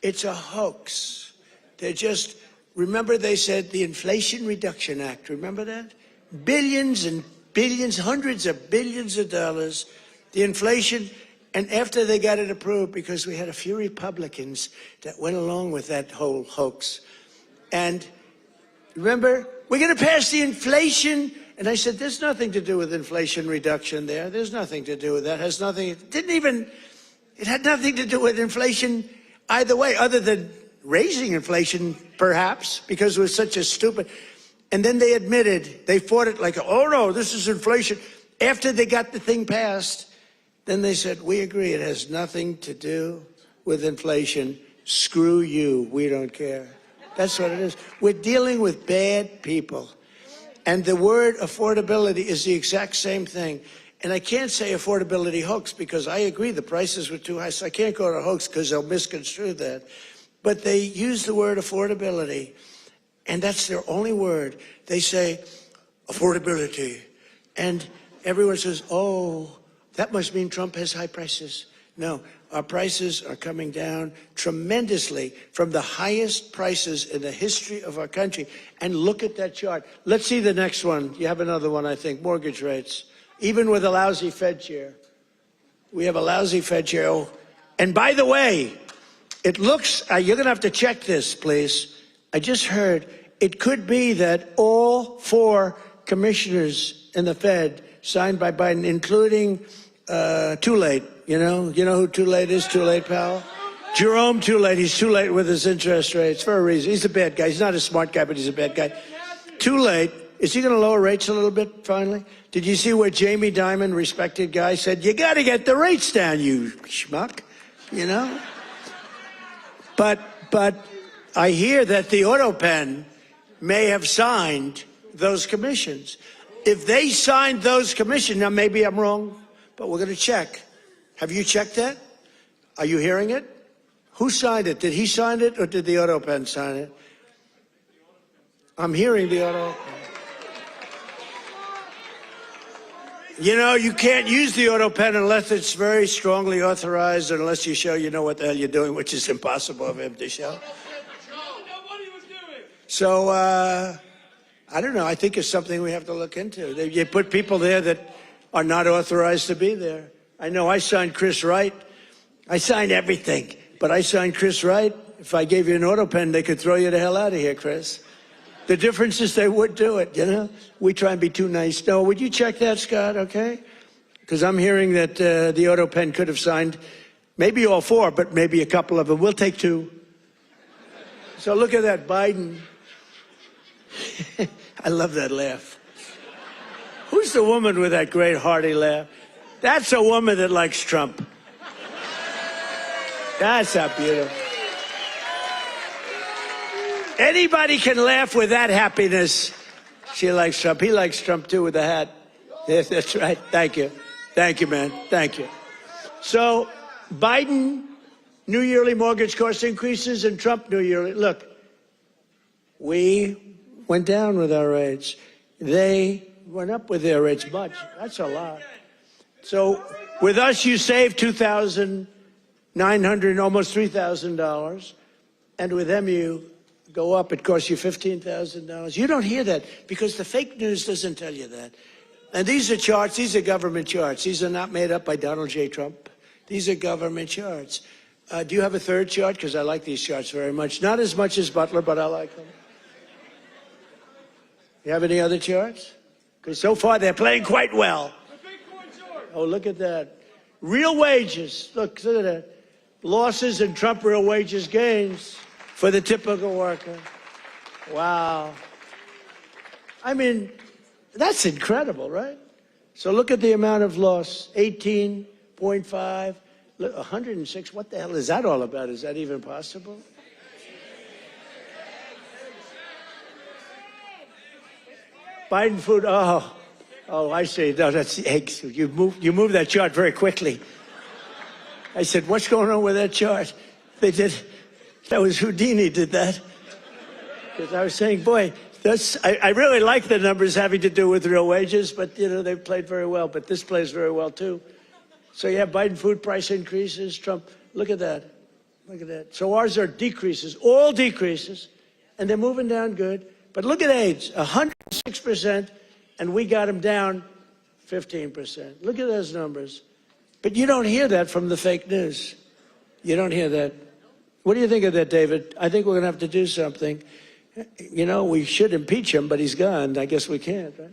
it's a hoax. They're just, remember they said the Inflation Reduction Act, remember that? Billions and billions, hundreds of billions of dollars, the inflation. And after they got it approved, because we had a few Republicans that went along with that whole hoax. And remember, we're going to pass the inflation. And I said, there's nothing to do with inflation reduction there. There's nothing to do with that. It has nothing, it had nothing to do with inflation either way, other than raising inflation, perhaps, because it was such a stupid. And then they admitted, they fought it like, oh no, this is inflation. After they got the thing passed, then they said, we agree, it has nothing to do with inflation. Screw you, we don't care. That's what it is. We're dealing with bad people. And the word affordability is the exact same thing. And I can't say affordability hoax because I agree the prices were too high, so I can't go to hoax because they'll misconstrue that. But they use the word affordability, and that's their only word. They say affordability, and everyone says, oh, that must mean Trump has high prices. No, our prices are coming down tremendously from the highest prices in the history of our country. And look at that chart. Let's see the next one. You have another one, I think, mortgage rates. Even with a lousy Fed chair. We have a lousy Fed chair. Oh, and by the way, it looks, you're going to have to check this, please. I just heard it could be that all 4 commissioners in the Fed signed by Biden, including Too Late. You know who Too Late is? Too Late, pal? Jerome Too Late. He's too late with his interest rates for a reason. He's a bad guy. He's not a smart guy, but he's a bad guy. Too Late. Is he going to lower rates a little bit, finally? Did you see what Jamie Dimon, respected guy, said? You got to get the rates down, you schmuck. You know? But I hear that the auto pen may have signed those commissions. If they signed those commissions, now maybe I'm wrong, but we're going to check. Have you checked that? Are you hearing it? Who signed it? Did he sign it or did the auto pen sign it? I'm hearing the auto pen. You know, you can't use the auto pen unless it's very strongly authorized, unless you show you know what the hell you're doing, which is impossible of him to show. So, I don't know. I think it's something we have to look into. You put people there that are not authorized to be there. I know I signed Chris Wright. I signed everything, but I signed Chris Wright. If I gave you an auto pen, they could throw you the hell out of here, Chris. The difference is they would do it, you know? We try and be too nice. No, would you check that, Scott, okay? Because I'm hearing that the auto pen could have signed maybe all 4, but maybe a couple of them. We'll take 2. So look at that, Biden. I love that laugh. Who's the woman with that great hearty laugh? That's a woman that likes Trump. That's how beautiful. Anybody can laugh with that happiness. She likes Trump. He likes Trump too with the hat. Yes, that's right. Thank you. Thank you, man. Thank you. So Biden, new yearly mortgage cost increases, and Trump, new yearly. Look, we went down with our rates. They went up with their rates much. That's a lot. So with us, you save $2,900, almost $3,000. And with them, you go up. It costs you $15,000. You don't hear that because the fake news doesn't tell you that. And these are charts. These are government charts. These are not made up by Donald J. Trump. These are government charts. Do you have a third chart? Because I like these charts very much. Not as much as Butler, but I like them. You have any other charts? Because so far they're playing quite well. Oh, look at that. Real wages. Look at that. Losses and Trump real wages gains for the typical worker. Wow. I mean, that's incredible, right? So look at the amount of loss. 18.5, 106. What the hell is that all about? Is that even possible? Biden food. Oh, I see. No, that's the eggs. You moved that chart very quickly. I said, what's going on with that chart? They did. That was Houdini did that. Because I was saying, boy, I really like the numbers having to do with real wages, but, you know, they played very well. But this plays very well, too. So you have Biden food price increases, Trump. Look at that. Look at that. So ours are decreases, all decreases, and they're moving down good. But look at AIDS, 106%, and we got them down 15%. Look at those numbers. But you don't hear that from the fake news. You don't hear that. What do you think of that, David? I think we're going to have to do something. You know, we should impeach him, but he's gone. I guess we can't, right?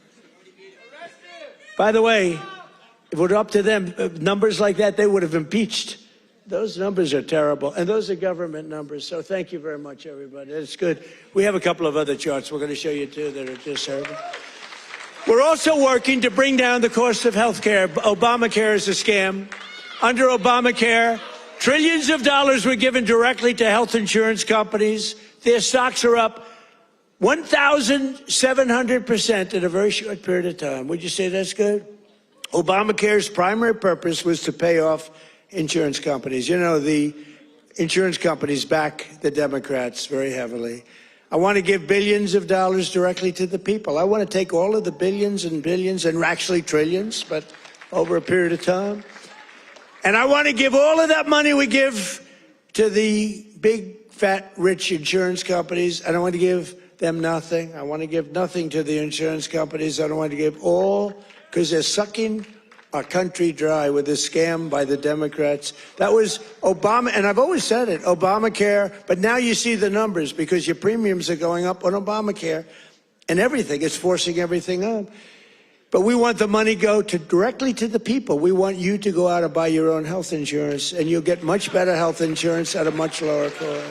By the way, if it were up to them, numbers like that, they would have impeached. Those numbers are terrible, and those are government numbers. So thank you very much, everybody. That's good. We have a couple of other charts we're going to show you, too, that are just terrible. We're also working to bring down the cost of health care. Obamacare is a scam. Under Obamacare, trillions of dollars were given directly to health insurance companies. Their stocks are up 1,700% in a very short period of time. Would you say that's good? Obamacare's primary purpose was to pay off insurance companies. You know, the insurance companies back the Democrats very heavily. I want to give billions of dollars directly to the people. I want to take all of the billions and billions, and actually trillions, but over a period of time. And I want to give all of that money we give to the big, fat, rich insurance companies. I don't want to give them nothing. I want to give nothing to the insurance companies. I don't want to give all, because they're sucking our country dry with this scam by the Democrats. That was Obama, and I've always said it, Obamacare, but now you see the numbers because your premiums are going up on Obamacare and everything. It's forcing everything up. But we want the money go directly to the people. We want you to go out and buy your own health insurance, and you'll get much better health insurance at a much lower cost.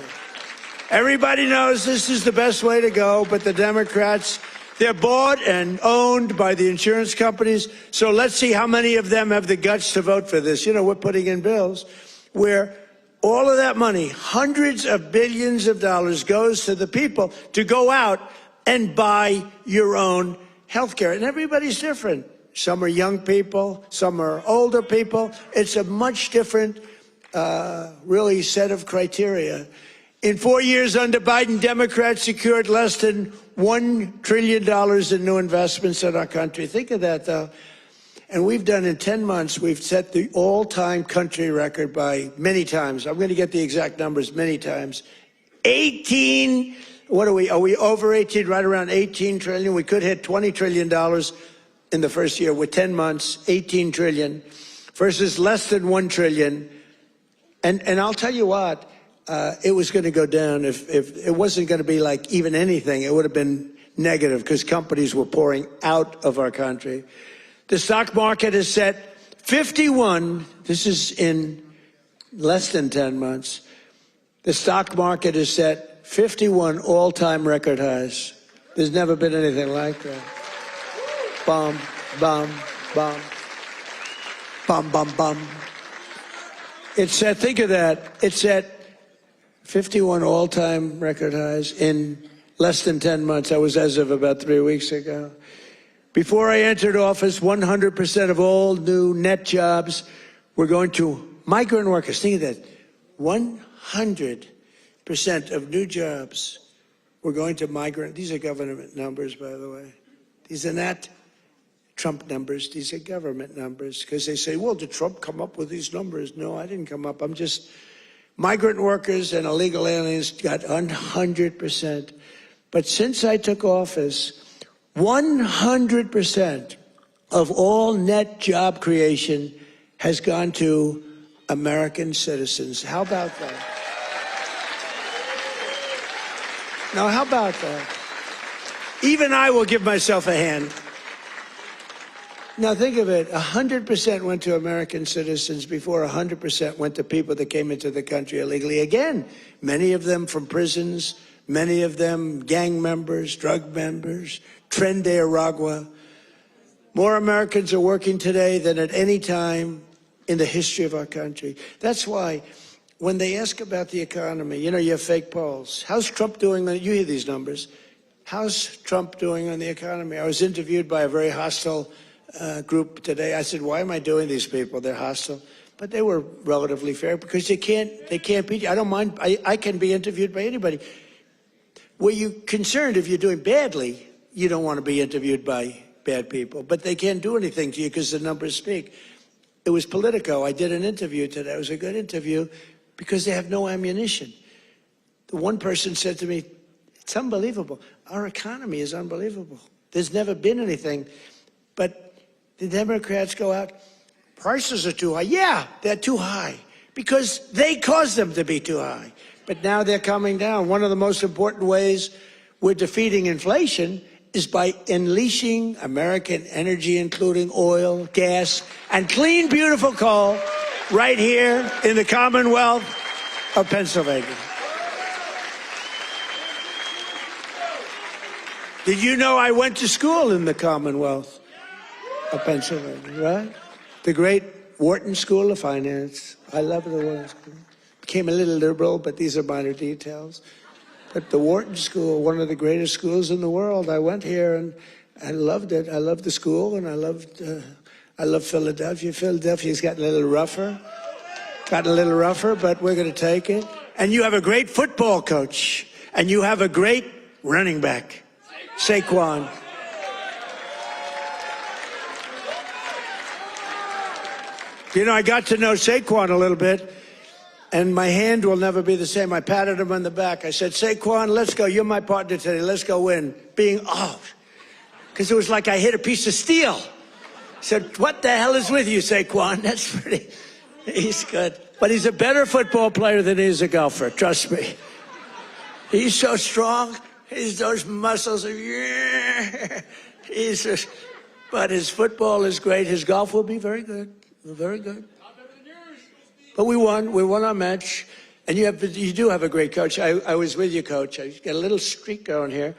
Everybody knows this is the best way to go, but the Democrats, they're bought and owned by the insurance companies. So let's see how many of them have the guts to vote for this. You know, we're putting in bills where all of that money, hundreds of billions of dollars, goes to the people to go out and buy your own health care. And everybody's different. Some are young people, some are older people. It's a much different, really, set of criteria. In 4 years under Biden, Democrats secured less than $1 trillion in new investments in our country. Think of that, though. And we've done in 10 months, we've set the all-time country record by many times. I'm going to get the exact numbers many times. 18, what are we over 18, right around 18 trillion? We could hit $20 trillion in the first year with 10 months, 18 trillion versus less than 1 trillion. And I'll tell you what, it was going to go down. If it wasn't going to be like even anything, it would have been negative because companies were pouring out of our country. The stock market has set 51, this is in less than 10 months, the stock market has set 51 all-time record highs. There's never been anything like that. Bum, bum, bum, bum, bum, bum. It's at, think of that, it's at 51 all-time record highs in less than 10 months. That was as of about 3 weeks ago. Before I entered office, 100% of all new net jobs were going to Migrant workers, think of that. 100% of new jobs were going to migrant. These are government numbers, by the way. These are not Trump numbers. These are government numbers. Because they say, well, did Trump come up with these numbers? No, I didn't come up. I'm just... Migrant workers and illegal aliens got 100%. But since I took office, 100% of all net job creation has gone to American citizens. How about that? Now, how about that? Even I will give myself a hand. Now, think of it. 100% went to American citizens before 100% went to people that came into the country illegally. Again, many of them from prisons, many of them gang members, drug members, Tren de Aragua. More Americans are working today than at any time in the history of our country. That's why when they ask about the economy, you know, you have fake polls. How's Trump doing? You hear these numbers. How's Trump doing on the economy? I was interviewed by a very hostile group today. I said, why am I doing these people? They're hostile. But they were relatively fair because they can't beat you. I don't mind. I can be interviewed by anybody. Were you concerned if you're doing badly, you don't want to be interviewed by bad people. But they can't do anything to you because the numbers speak. It was Politico. I did an interview today. It was a good interview because they have no ammunition. The one person said to me, it's unbelievable. Our economy is unbelievable. There's never been anything. But the Democrats go out, prices are too high. Yeah, they're too high because they caused them to be too high. But now they're coming down. One of the most important ways we're defeating inflation is by unleashing American energy, including oil, gas, and clean, beautiful coal right here in the Commonwealth of Pennsylvania. Did you know I went to school in the Commonwealth of Pennsylvania, right? The great Wharton School of Finance. I love the Wharton School. Became a little liberal, but these are minor details. But the Wharton School, one of the greatest schools in the world. I went here and I loved it. I loved the school, and I love Philadelphia. Philadelphia's gotten a little rougher. But we're going to take it. And you have a great football coach, and you have a great running back, Saquon. You know, I got to know Saquon a little bit, and my hand will never be the same. I patted him on the back. I said, Saquon, let's go. You're my partner today. Let's go win. Because it was like I hit a piece of steel. I said, what the hell is with you, Saquon? That's pretty, he's good. But he's a better football player than he is a golfer, trust me. He's so strong. Those muscles are, yeah. But his football is great. His golf will be very good. Very good. But we won. We won our match. And you do have a great coach. I was with you, Coach. I got a little streak going here,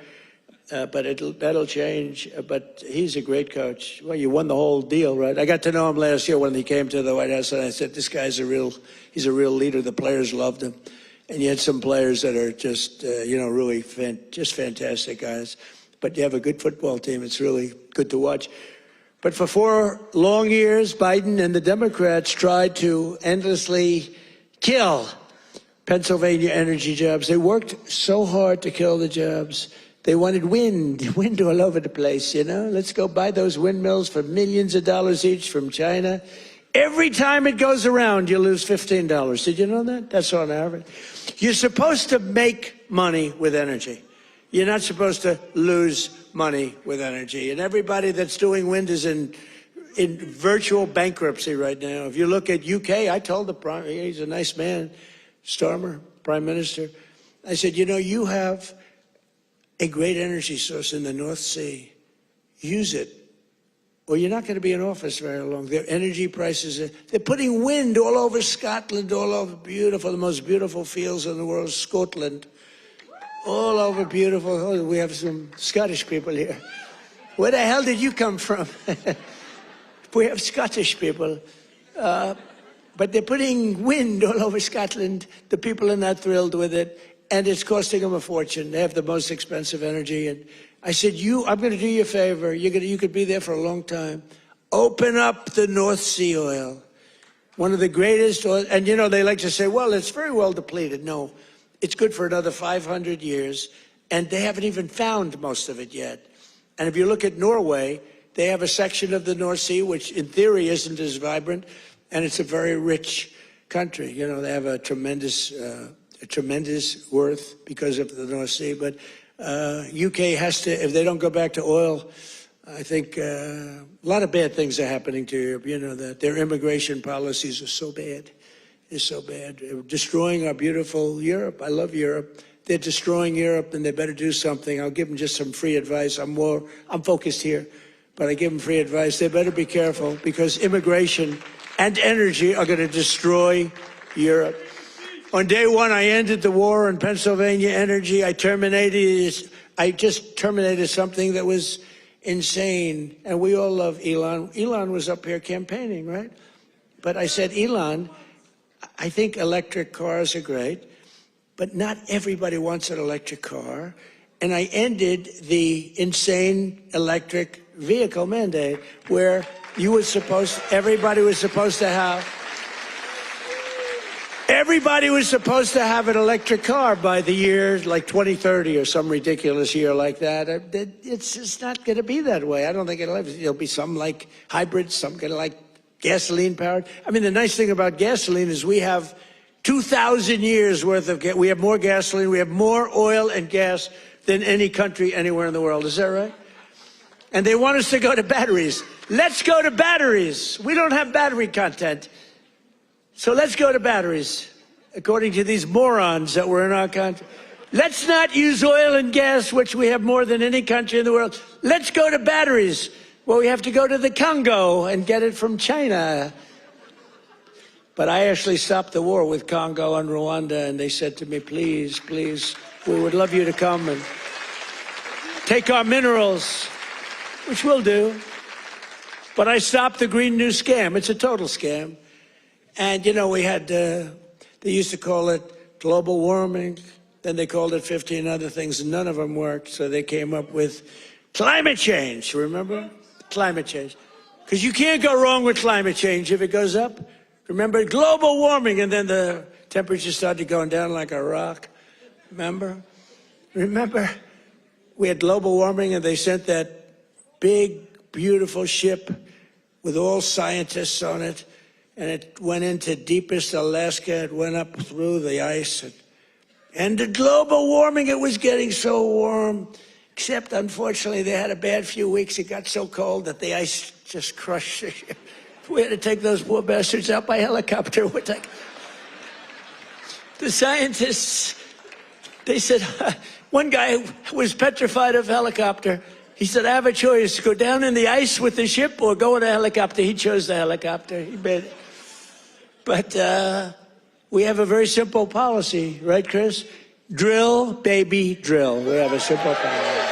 but that'll change. But he's a great coach. Well, you won the whole deal, right? I got to know him last year when he came to the White House, and I said, this guy's he's a real leader. The players loved him. And you had some players that are just, really just fantastic guys. But you have a good football team. It's really good to watch. But for 4 long years, Biden and the Democrats tried to endlessly kill Pennsylvania energy jobs. They worked so hard to kill the jobs. They wanted wind all over the place, you know. Let's go buy those windmills for millions of dollars each from China. Every time it goes around, you lose $15. Did you know that? That's on average. You're supposed to make money with energy. You're not supposed to lose money with energy. And everybody that's doing wind is in virtual bankruptcy right now. If you look at UK, I told the Prime Minister, he's a nice man, Starmer, Prime Minister. I said, you have a great energy source in the North Sea. Use it. Or you're not going to be in office very long. Their energy prices, they're putting wind all over Scotland, all over the most beautiful fields in the world, Scotland. All over beautiful. Oh, we have some Scottish people here. Where the hell did you come from? We have Scottish people. But they're putting wind all over Scotland. The people are not thrilled with it. And it's costing them a fortune. They have the most expensive energy. And I said, I'm going to do you a favor. You could be there for a long time. Open up the North Sea oil. One of the greatest oil, and you know, they like to say, well, it's very well depleted. No, it's good for another 500 years, and they haven't even found most of it yet. And if you look at Norway, they have a section of the North Sea, which in theory isn't as vibrant, and it's a very rich country. You know, they have a tremendous worth because of the North Sea. But UK has to, if they don't go back to oil, I think a lot of bad things are happening to Europe. You know that their immigration policies are so bad. It's so bad. They're destroying our beautiful Europe. I love Europe. They're destroying Europe, and they better do something. I'll give them just some free advice. I'm focused here, but I give them free advice. They better be careful because immigration and energy are going to destroy Europe. On day one, I ended the war on Pennsylvania energy. I just terminated something that was insane. And we all love Elon. Elon was up here campaigning, right? But I said, Elon, I think electric cars are great, but not everybody wants an electric car. And I ended the insane electric vehicle mandate where everybody was supposed to have an electric car by the year like 2030 or some ridiculous year like that. It's just not going to be that way. I don't think it'll be some like hybrids, some kind of like gasoline powered. I mean, the nice thing about gasoline is we have 2,000 years worth of we have more gasoline, we have more oil and gas than any country anywhere in the world. Is that right? And they want us to go to batteries. Let's go to batteries. We don't have battery content. So let's go to batteries, according to these morons that were in our country. Let's not use oil and gas, which we have more than any country in the world. Let's go to batteries. Well, we have to go to the Congo and get it from China. But I actually stopped the war with Congo and Rwanda, and they said to me, please, please, we would love you to come and take our minerals, which we'll do. But I stopped the Green New Scam. It's a total scam. And, you know, we had, they used to call it global warming, then they called it 15 other things, and none of them worked. So they came up with climate change, remember? Climate change. Because you can't go wrong with climate change if it goes up. Remember, global warming, and then the temperature started going down like a rock. Remember? We had global warming, and they sent that big, beautiful ship with all scientists on it. And it went into deepest Alaska. It went up through the ice. And the global warming, it was getting so warm. Except, unfortunately, they had a bad few weeks. It got so cold that the ice just crushed the ship. We had to take those poor bastards out by helicopter. The scientists, they said, one guy was petrified of helicopter. He said, I have a choice, go down in the ice with the ship or go in a helicopter. He chose the helicopter. He made it. But we have a very simple policy, right, Chris? Drill, baby, drill. We have a simple policy.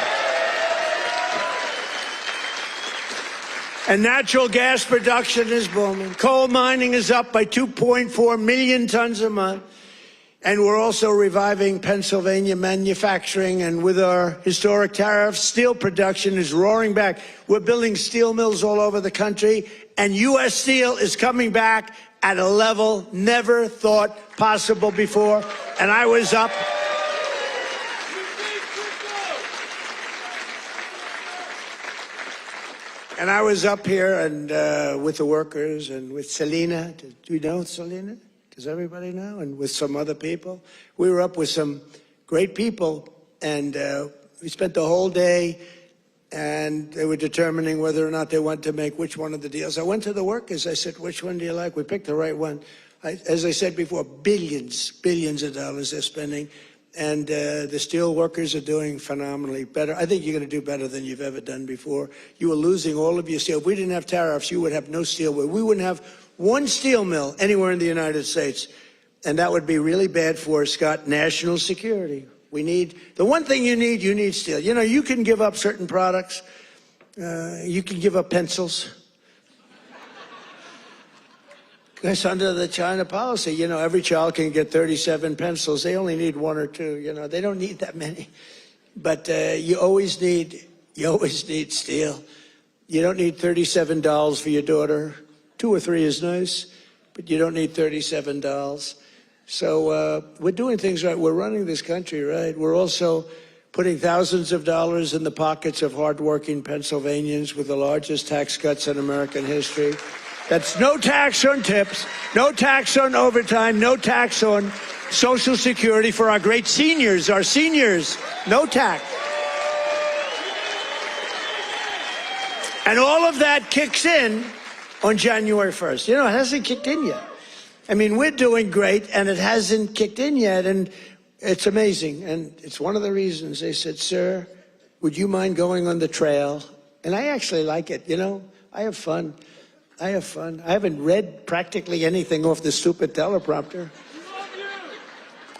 And natural gas production is booming. Coal mining is up by 2.4 million tons a month. And we're also reviving Pennsylvania manufacturing. And with our historic tariffs, steel production is roaring back. We're building steel mills all over the country. And U.S. Steel is coming back at a level never thought possible before. And I was up. And I was up here and with the workers and with Selena. Do you know Selena? Does everybody know? And with some other people. We were up with some great people, and we spent the whole day, and they were determining whether or not they want to make which one of the deals. I went to the workers. I said, which one do you like? We picked the right one. As I said before, billions of dollars they're spending. And the steel workers are doing phenomenally better. I think you're going to do better than you've ever done before. You were losing all of your steel. If we didn't have tariffs, you would have no steel. We wouldn't have one steel mill anywhere in the United States. And that would be really bad for, Scott, national security. The one thing you need steel. You know, you can give up certain products. You can give up pencils. Because under the China policy, you know, every child can get 37 pencils. They only need one or two, you know. They don't need that many. But you always need steel. You don't need $37 for your daughter. 2 or 3 is nice. but you don't need 37 dolls. So we're doing things right. We're running this country right. We're also putting thousands of dollars in the pockets of hardworking Pennsylvanians with the largest tax cuts in American history. That's no tax on tips, no tax on overtime, no tax on Social Security for our great seniors, no tax. And all of that kicks in on January 1st. You know, it hasn't kicked in yet. I mean, we're doing great, and it hasn't kicked in yet, and it's amazing. And it's one of the reasons they said, sir, would you mind going on the trail? And I actually like it, you know. I have fun. I haven't read practically anything off the stupid teleprompter.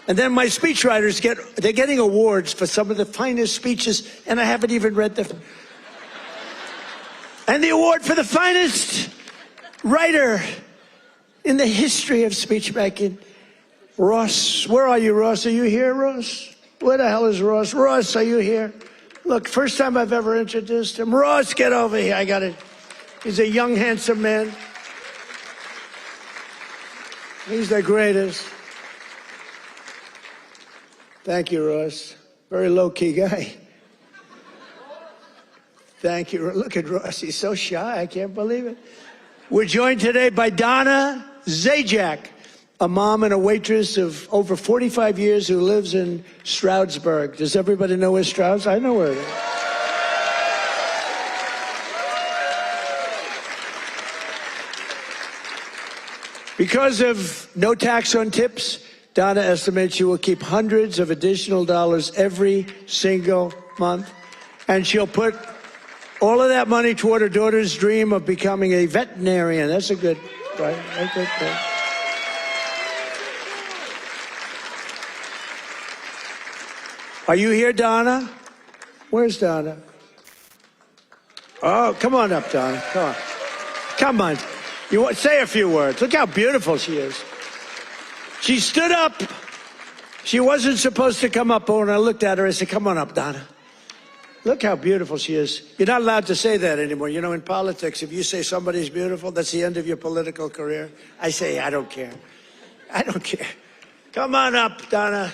And then my speechwriters they're getting awards for some of the finest speeches, and I haven't even read them. And the award for the finest writer in the history of speech making, Ross. Where are you, Ross? Are you here, Ross? Where the hell is Ross? Ross, are you here? Look, first time I've ever introduced him. Ross, get over here. I got it. He's a young, handsome man. He's the greatest. Thank you, Ross. Very low-key guy. Thank you. Look at Ross. He's so shy. I can't believe it. We're joined today by Donna Zajac, a mom and a waitress of over 45 years who lives in Stroudsburg. Does everybody know where Strouds? I know where it is. Because of no tax on tips, Donna estimates she will keep hundreds of additional dollars every single month, and she'll put all of that money toward her daughter's dream of becoming a veterinarian. That's a good, right? That's good. Are you here, Donna? Where's Donna? Oh, come on up, Donna. Come on. Come on. You want, say a few words. Look how beautiful she is. She stood up. She wasn't supposed to come up, but when I looked at her, I said, come on up, Donna. Look how beautiful she is. You're not allowed to say that anymore. You know, in politics, if you say somebody's beautiful, that's the end of your political career. I say, I don't care. I don't care. Come on up, Donna.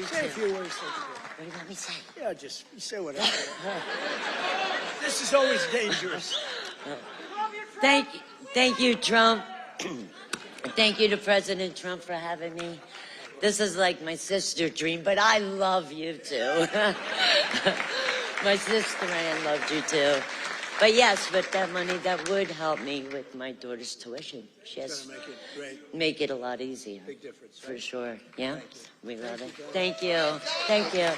Say a few words. What do you want me to say? Yeah, just say whatever. This is always dangerous. Thank you, Trump. Thank you to President Trump for having me. This is like my sister dream, but I love you too. My sister Ann loved you too. But yes, with that money, that would help me with my daughter's tuition. Yes, Make it great. make it a lot easier. Big difference. For sure. Yeah, we love it. Thank you. Thank you.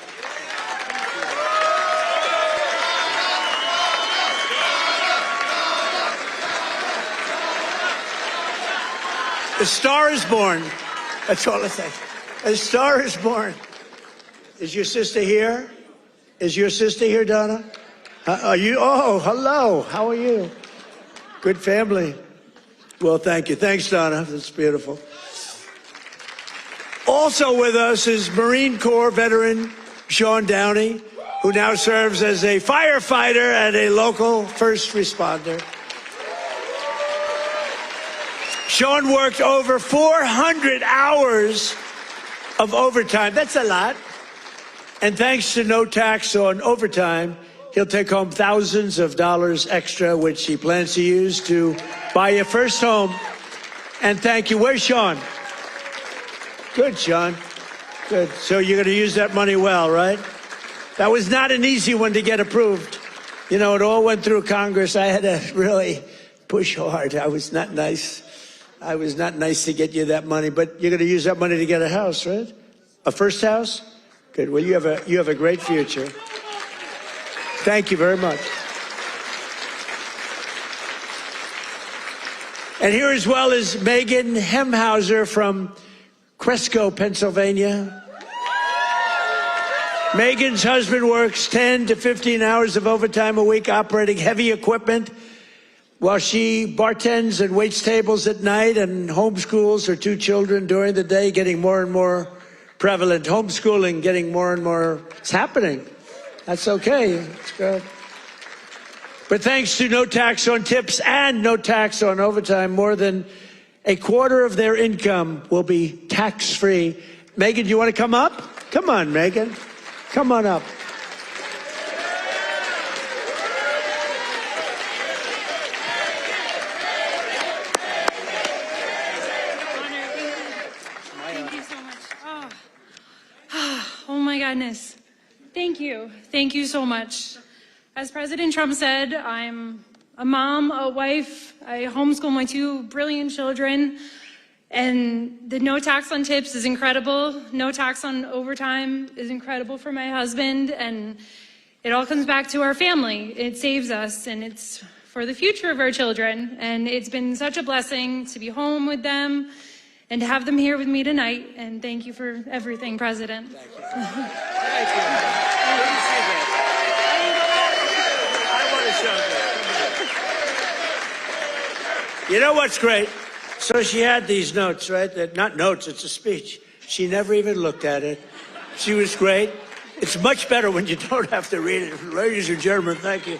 A star is born. That's all I say. A star is born. Is your sister here? Is your sister here, Donna? Are you? Oh, hello. How are you? Good family. Well, thank you. Thanks, Donna. That's beautiful. Also with us is Marine Corps veteran Sean Downey, who now serves as a firefighter and a local first responder. Sean worked over 400 hours of overtime. That's a lot. And thanks to no tax on overtime, he'll take home thousands of dollars extra, which he plans to use to buy your first home. And thank you. Where's Sean? Good, Sean. Good. So you're going to use that money well, right? That was not an easy one to get approved. You know, it all went through Congress. I had to really push hard. I was not nice. I was not nice to get you that money, but you're going to use that money to get a house, right? A first house? Good. Well, you have a great future. Thank you very much. And here as well is Megan Hemhauser from Cresco, Pennsylvania. Megan's husband works 10 to 15 hours of overtime a week operating heavy equipment while she bartends and waits tables at night and homeschools her 2 children during the day, getting more and more prevalent. Homeschooling getting more and more, it's happening. That's okay, it's good. But thanks to no tax on tips and no tax on overtime, more than a quarter of their income will be tax-free. Megan, do you want to come up? Come on, Megan. Come on up. Thank you so much. Oh my goodness. Thank you. Thank you so much. As President Trump said, I'm a mom, a wife. I homeschool my 2 brilliant children. And the no tax on tips is incredible. No tax on overtime is incredible for my husband. And it all comes back to our family. It saves us, and it's for the future of our children. And it's been such a blessing to be home with them and to have them here with me tonight. And thank you for everything, President. Thank you. Thank you. Good to see that. I want to show that. You know what's great? So she had these notes, right? Not notes, it's a speech. She never even looked at it. She was great. It's much better when you don't have to read it. Ladies and gentlemen, thank you.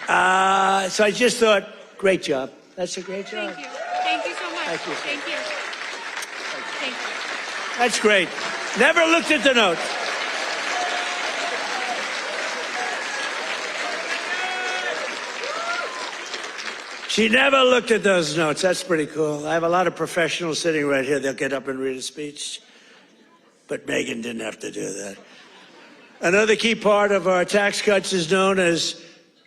So I just thought, great job. That's a great job. Thank you. Thank you so much. Thank you. Thank you. Thank you. That's great. Never looked at the notes. She never looked at those notes. That's pretty cool. I have a lot of professionals sitting right here. They'll get up and read a speech. But Megan didn't have to do that. Another key part of our tax cuts is known as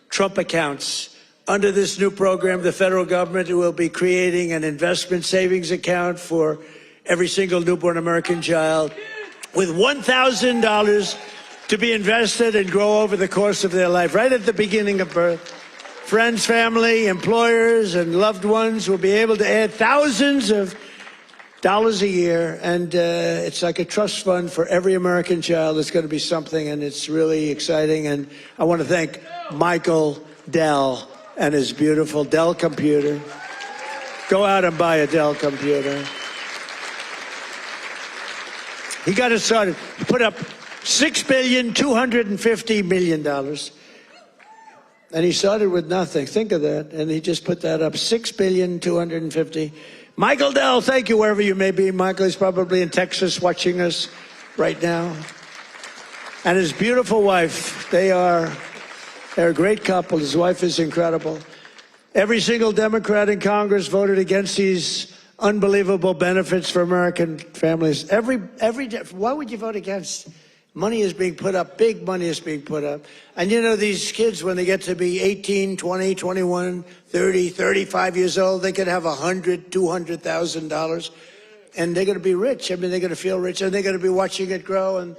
Trump accounts. Under this new program, the federal government will be creating an investment savings account for every single newborn American child with $1,000 to be invested and grow over the course of their life, right at the beginning of birth. Friends, family, employers, and loved ones will be able to add thousands of dollars a year, and it's like a trust fund for every American child. It's going to be something, and it's really exciting. And I want to thank Michael Dell and his beautiful Dell computer. Go out and buy a Dell computer. He got it started. He put up $6.25 billion. And he started with nothing. Think of that. And he just put that up. $6.25 billion. Michael Dell, thank you wherever you may be. Michael is probably in Texas watching us right now. And his beautiful wife, they're a great couple. His wife is incredible. Every single Democrat in Congress voted against these unbelievable benefits for American families. Why would you vote against? Money is being put up, big money is being put up. And you know, these kids, when they get to be 18, 20, 21, 30, 35 years old, they could have $100,000, $200,000, and they're going to be rich. I mean, they're going to feel rich, and they're going to be watching it grow, and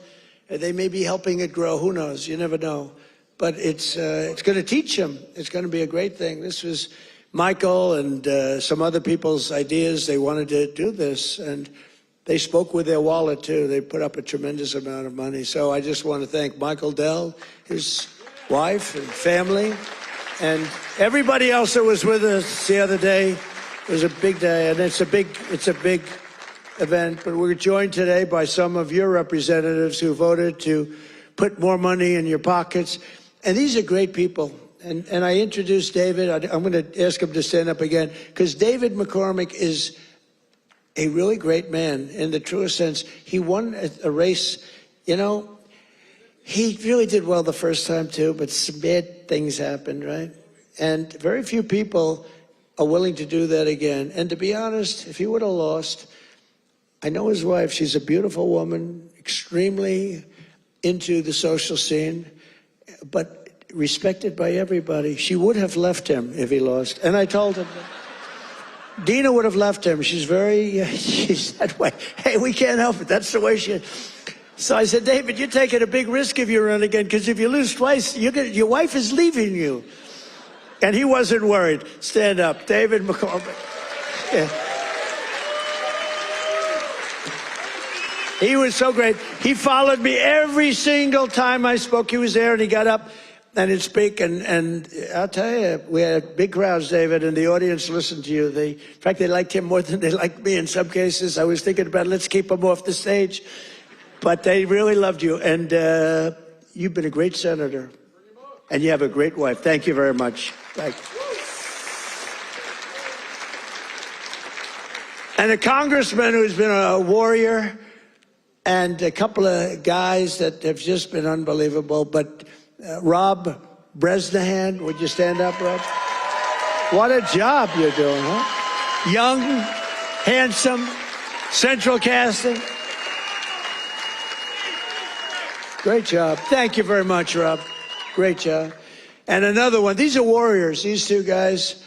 they may be helping it grow. Who knows? You never know. But it's going to teach them. It's going to be a great thing. This was Michael and some other people's ideas. They wanted to do this, and they spoke with their wallet, too. They put up a tremendous amount of money. So I just want to thank Michael Dell, his wife and family, and everybody else that was with us the other day. It was a big day, and it's a big event. But we're joined today by some of your representatives who voted to put more money in your pockets. And these are great people. And I introduced David. I'm going to ask him to stand up again, because David McCormick is a really great man in the truest sense. He won a race. You know, he really did well the first time too, but some bad things happened, right? And very few people are willing to do that again. And to be honest, if he would have lost, I know his wife, she's a beautiful woman, extremely into the social scene, but respected by everybody. She would have left him if he lost. And I told him that. Dina would have left him. She's that way. Hey, we can't help it. That's the way she is. So I said, David, you're taking a big risk if you run again, because if you lose twice, your wife is leaving you. And he wasn't worried. Stand up. David McCormick. Yeah. He was so great. He followed me every single time I spoke. He was there, and he got up. and it's big, and I'll tell you, we had big crowds, David, and the audience listened to you. In fact, they liked him more than they liked me in some cases. I was thinking about, let's keep him off the stage. But they really loved you, and you've been a great senator, and you have a great wife. Thank you very much. Thank you. And a congressman who's been a warrior, and a couple of guys that have just been unbelievable. But Rob Bresnahan, would you stand up, Rob? What a job you're doing, huh? Young, handsome, central casting. Great job. Thank you very much, Rob. Great job. And another one. These are warriors, these two guys.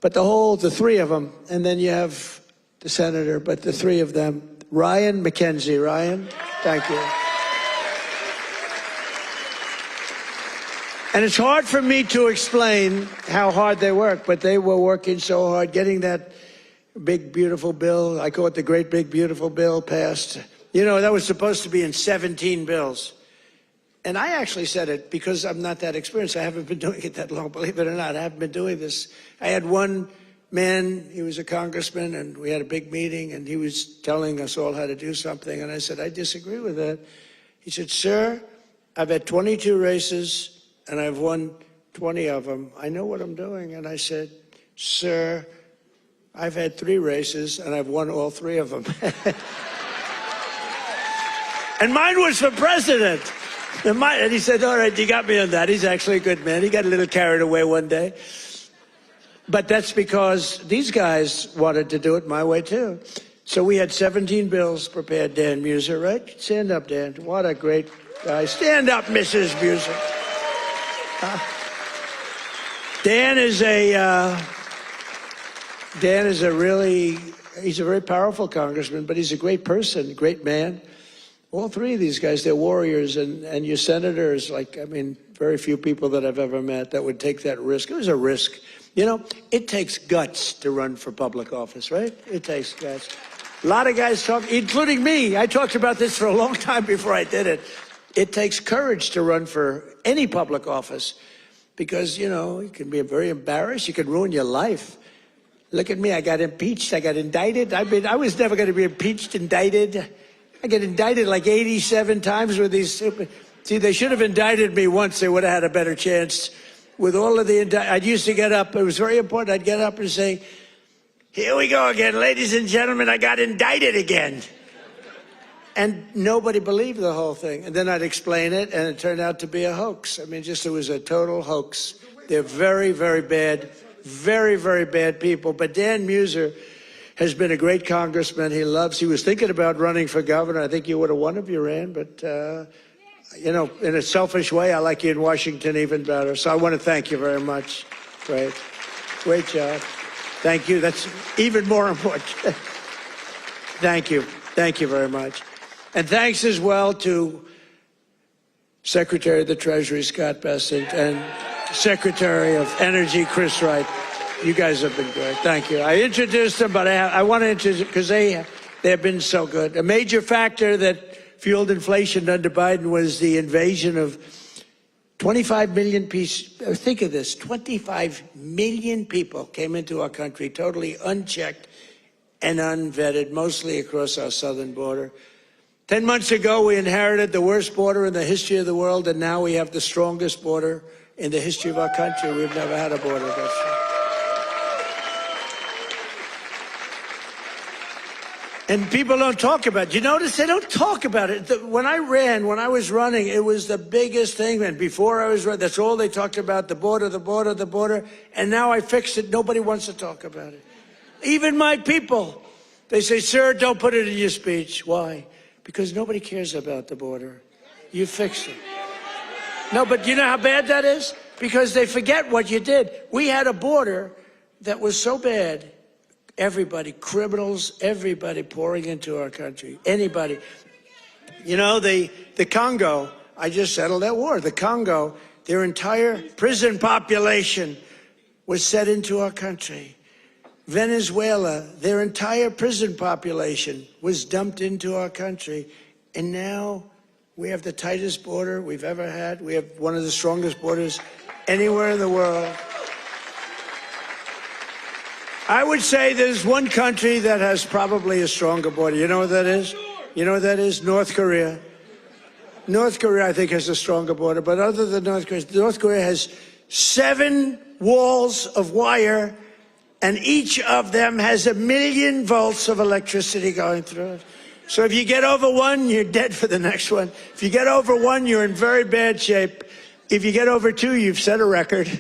But the three of them. And then you have the senator, but the three of them. Ryan McKenzie. Ryan, thank you. And it's hard for me to explain how hard they work, but they were working so hard getting that big, beautiful bill. I call it the great, big, beautiful bill passed. You know, that was supposed to be in 17 bills. And I actually said it because I'm not that experienced. I haven't been doing it that long, believe it or not. I haven't been doing this. I had one man, he was a congressman, and we had a big meeting, and he was telling us all how to do something. And I said, I disagree with that. He said, sir, I've had 22 races, and I've won 20 of them. I know what I'm doing. And I said, sir, I've had 3 races, and I've won all 3 of them. And mine was for president. And he said, all right, you got me on that. He's actually a good man. He got a little carried away one day. But that's because these guys wanted to do it my way, too. So we had 17 bills prepared. Dan Muser, right? Stand up, Dan. What a great guy. Stand up, Mrs. Muser. Dan is he's a very powerful congressman, but he's a great person, great man. All 3 of these guys, they're warriors, and your senators, very few people that I've ever met that would take that risk. It was a risk. You know, it takes guts to run for public office, right? It takes guts. A lot of guys talk, including me. I talked about this for a long time before I did it. It takes courage to run for any public office because, you know, you can be very embarrassed. You can ruin your life. Look at me. I got impeached. I got indicted. I was never going to be impeached, indicted. I get indicted like 87 times with these stupid... See, they should have indicted me once. They would have had a better chance. With all of the... I'd used to get up. It was very important. I'd get up and say, here we go again. Ladies and gentlemen, I got indicted again. And nobody believed the whole thing. And then I'd explain it, and it turned out to be a hoax. I mean, it was a total hoax. They're very, very bad, very, very bad people. But Dan Muser has been a great congressman. He was thinking about running for governor. I think you would have won if you ran. But, you know, in a selfish way, I like you in Washington even better. So I want to thank you very much. Great. Great job. Thank you. That's even more important. Thank you. Thank you very much. And thanks as well to Secretary of the Treasury, Scott Bessent, and Secretary of Energy, Chris Wright. You guys have been great. Thank you. I introduced them, but I want to introduce because they have been so good. A major factor that fueled inflation under Biden was the invasion of 25 million people. Think of this. 25 million people came into our country totally unchecked and unvetted, mostly across our southern border. 10 months ago, we inherited the worst border in the history of the world, and now we have the strongest border in the history of our country. We've never had a border this strong. And people don't talk about it. You notice they don't talk about it. When I was running, it was the biggest thing. And before I was running, that's all they talked about, the border, the border, the border. And now I fixed it. Nobody wants to talk about it. Even my people. They say, sir, don't put it in your speech. Why? Because nobody cares about the border. You fixed it. No, but you know how bad that is? Because they forget what you did. We had a border that was so bad. Everybody, criminals, everybody pouring into our country. Anybody. You know, the Congo, I just settled that war. The Congo, their entire prison population was set into our country. Venezuela, their entire prison population was dumped into our country. And now We have the tightest border we've ever had. We have one of the strongest borders anywhere in the world. I would say there's one country that has probably a stronger border. You know what that is? You know what that is? North Korea. North Korea, I think, has a stronger border. But other than North Korea has 7 walls of wire, and each of them has 1 million volts of electricity going through it. So if you get over one, you're dead for the next one. If you get over one, you're in very bad shape. If you get over 2, you've set a record.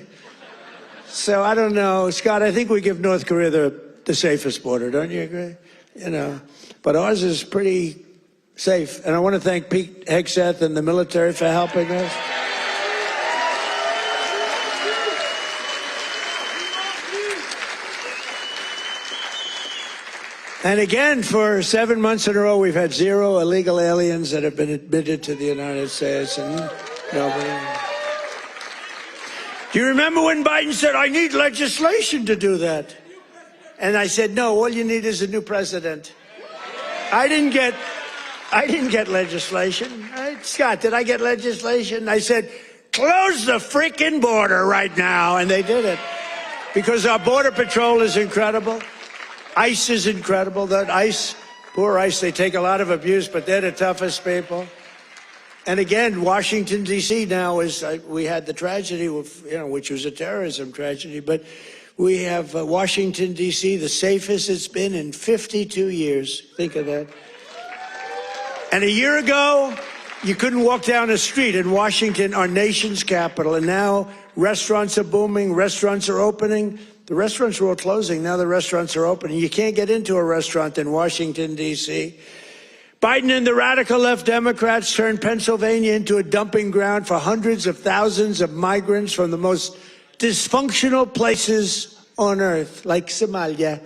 So I don't know, Scott, I think we give North Korea the safest border. Don't you agree? You know, but ours is pretty safe. And I want to thank Pete Hegseth and the military for helping us. And again, for 7 months in a row, we've had 0 illegal aliens that have been admitted to the United States, and nobody. Do you remember when Biden said, I need legislation to do that? And I said, no, all you need is a new president. I didn't get legislation. Scott, did I get legislation? I said, close the freaking border right now. And they did it. Because our Border Patrol is incredible. ICE is incredible. That ICE, poor ICE, they take a lot of abuse, but they're the toughest people. And again, Washington, D.C. now is, we had the tragedy, which was a terrorism tragedy, but we have Washington, D.C., the safest it's been in 52 years. Think of that. And a year ago, you couldn't walk down a street in Washington, our nation's capital, and now restaurants are booming, restaurants are opening. The restaurants were all closing, now the restaurants are opening. You can't get into a restaurant in Washington, D.C. Biden and the radical left Democrats turned Pennsylvania into a dumping ground for hundreds of thousands of migrants from the most dysfunctional places on earth, like Somalia,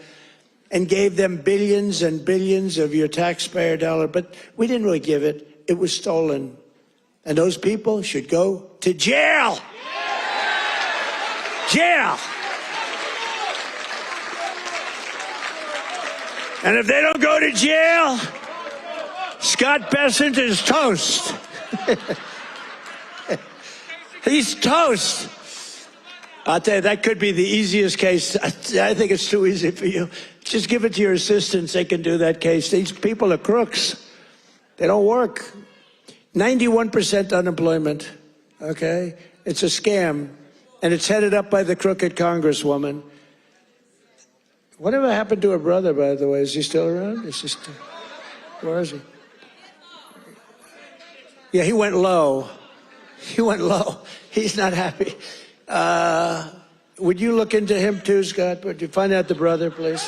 and gave them billions and billions of your taxpayer dollar. But we didn't really give it. It was stolen. And those people should go to jail. Jail. And if they don't go to jail, Scott Bessent is toast. He's toast. I'll tell you, that could be the easiest case. I think it's too easy for you. Just give it to your assistants. They can do that case. These people are crooks. They don't work. 91% unemployment, okay? It's a scam, and it's headed up by the crooked Congresswoman. Whatever happened to her brother, by the way? Is he still around? Is he still... Where is he? Yeah, he went low. He went low. He's not happy. Would you look into him too, Scott? Would you find out the brother, please?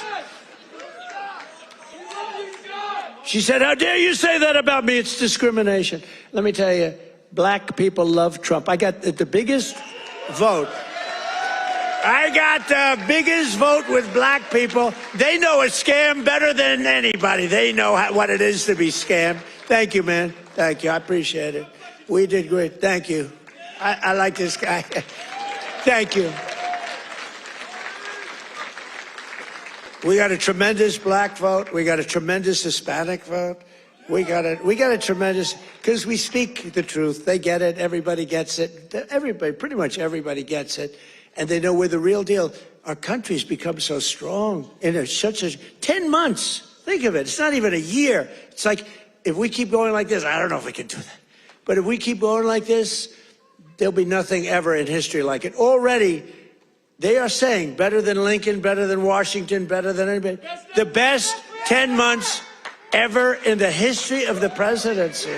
She said, how dare you say that about me? It's discrimination. Let me tell you, black people love Trump. I got the biggest vote. I got the biggest vote with black people. They know a scam better than anybody. They know what it is to be scammed. Thank you, man. Thank you. I appreciate it. We did great. Thank you. I like this guy. Thank you. We got a tremendous black vote. We got a tremendous Hispanic vote. We got a tremendous, because we speak the truth. They get it. Everybody gets it. Everybody, pretty much everybody gets it. And they know we're the real deal. Our country's become so strong in such a 10 months. Think of it. It's not even a year. It's like, if we keep going like this, I don't know if we can do that. But if we keep going like this, there'll be nothing ever in history like it. Already, they are saying better than Lincoln, better than Washington, better than anybody. The best 10 months ever in the history of the presidency.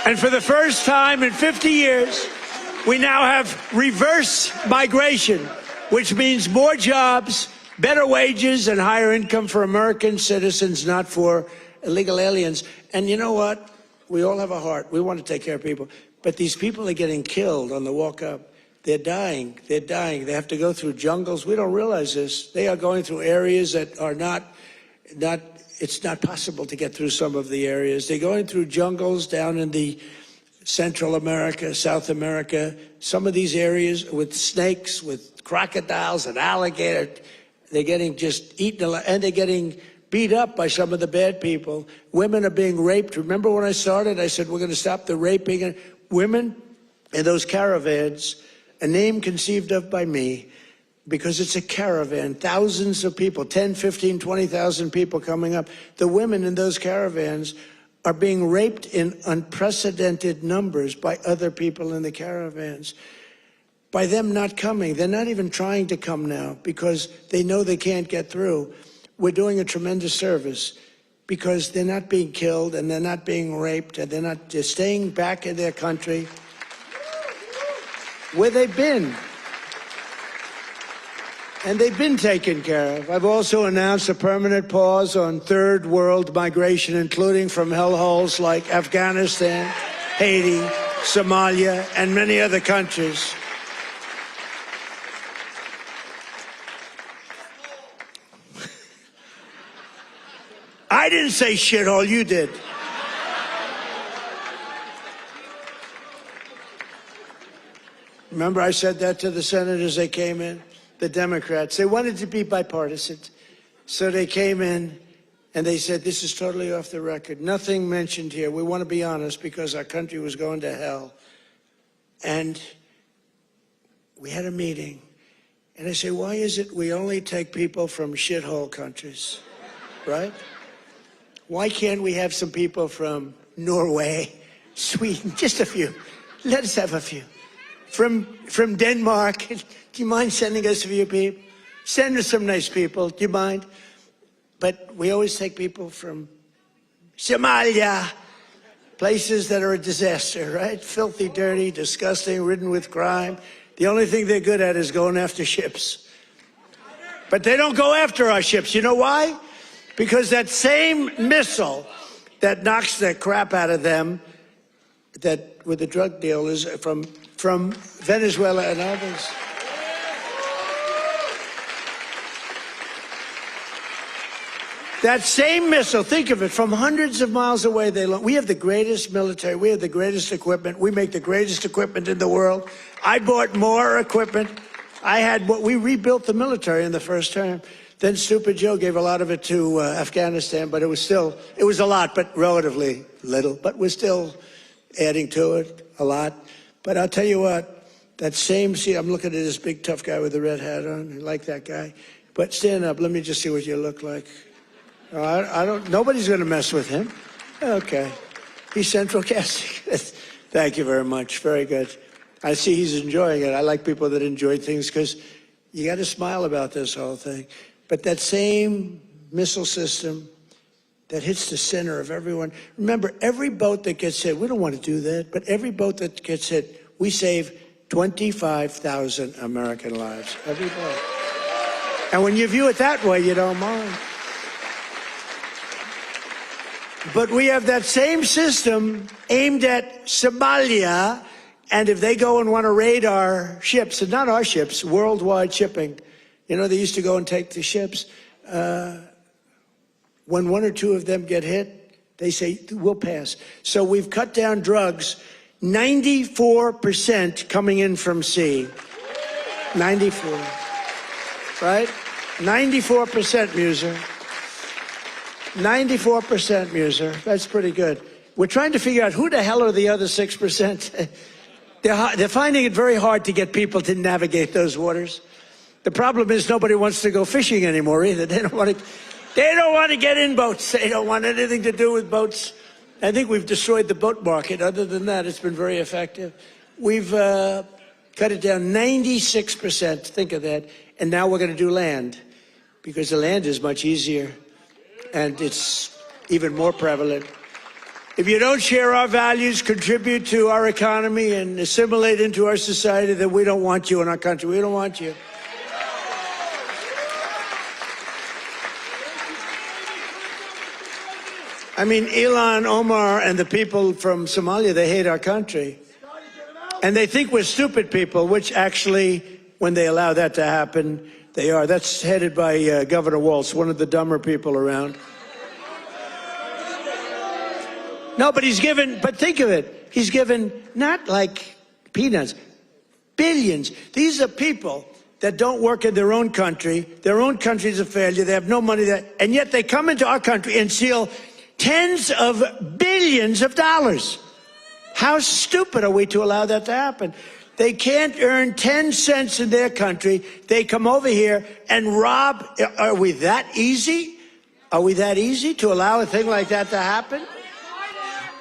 And for the first time in 50 years, we now have reverse migration, which means more jobs, better wages, and higher income for American citizens, not for illegal aliens. And you know what? We all have a heart. We want to take care of people. But these people are getting killed on the walk up. They're dying. They're dying. They have to go through jungles. We don't realize this. They are going through areas that are it's not possible to get through some of the areas. They're going through jungles down in the Central America, South America, some of these areas with snakes, with crocodiles and alligators. They're getting just eaten alive, and they're getting beat up by some of the bad people. Women are being raped. Remember when I started, I said we're going to stop the raping of women in those caravans, a name conceived of by me, because it's a caravan, thousands of people, 10, 15, 20,000 people coming up. The women in those caravans are being raped in unprecedented numbers by other people in the caravans. By them not coming, they're not even trying to come now because they know they can't get through. We're doing a tremendous service because they're not being killed and they're not being raped and they're staying back in their country where they've been. And they've been taken care of. I've also announced a permanent pause on third world migration, including from hellholes like Afghanistan, Haiti, Somalia, and many other countries. I didn't say shithole, you did. Remember I said that to the senators they came in? The Democrats. They wanted to be bipartisan. So they came in and they said, this is totally off the record. Nothing mentioned here. We want to be honest because our country was going to hell. And we had a meeting. And I say, why is it we only take people from shithole countries, right? Why can't we have some people from Norway, Sweden, just a few? Let us have a few. From Denmark, do you mind sending us a few people? Send us some nice people, do you mind? But we always take people from Somalia, places that are a disaster, right? Filthy, dirty, disgusting, ridden with crime. The only thing they're good at is going after ships. But they don't go after our ships. You know why? Because that same missile that knocks the crap out of them, that with the drug dealers from Venezuela and others. That same missile, think of it, from hundreds of miles away, we have the greatest military, we have the greatest equipment, we make the greatest equipment in the world. I bought more equipment. We rebuilt the military in the first term. Then Stupid Joe gave a lot of it to Afghanistan, but it was a lot, but relatively little. But we're still adding to it a lot. But I'll tell you what, I'm looking at this big tough guy with the red hat on. I like that guy. But stand up, let me just see what you look like. Nobody's going to mess with him. Okay. He's central casting. Thank you very much. Very good. I see he's enjoying it. I like people that enjoy things because you got to smile about this whole thing. But that same missile system that hits the center of everyone. Remember, every boat that gets hit, we don't want to do that, but every boat that gets hit, we save 25,000 American lives. Every boat. And when you view it that way, you don't mind. But we have that same system aimed at Somalia, and if they go and want to raid our ships, and not our ships, worldwide shipping, you know, they used to go and take the ships. When one or two of them get hit, they say, we'll pass. So we've cut down drugs, 94% coming in from sea. 94, right? 94%, Muser. 94%, Muser. That's pretty good. We're trying to figure out who the hell are the other 6%. They're finding it very hard to get people to navigate those waters. The problem is nobody wants to go fishing anymore either. They don't want to get in boats. They don't want anything to do with boats. I think we've destroyed the boat market. Other than that, it's been very effective. We've cut it down 96%. Think of that. And now we're going to do land because the land is much easier and it's even more prevalent. If you don't share our values, contribute to our economy, and assimilate into our society, then we don't want you in our country. We don't want you. I mean, Ilhan Omar and the people from Somalia, they hate our country. And they think we're stupid people, which actually, when they allow that to happen, they are. That's headed by Governor Walz, one of the dumber people around. No, but think of it. He's given not like peanuts, billions. These are people that don't work in their own country. Their own country's a failure. They have no money there. And yet they come into our country and steal tens of billions of dollars. How stupid are we to allow that to happen? They can't earn 10 cents in their country. They come over here and rob. Are we that easy? Are we that easy to allow a thing like that to happen?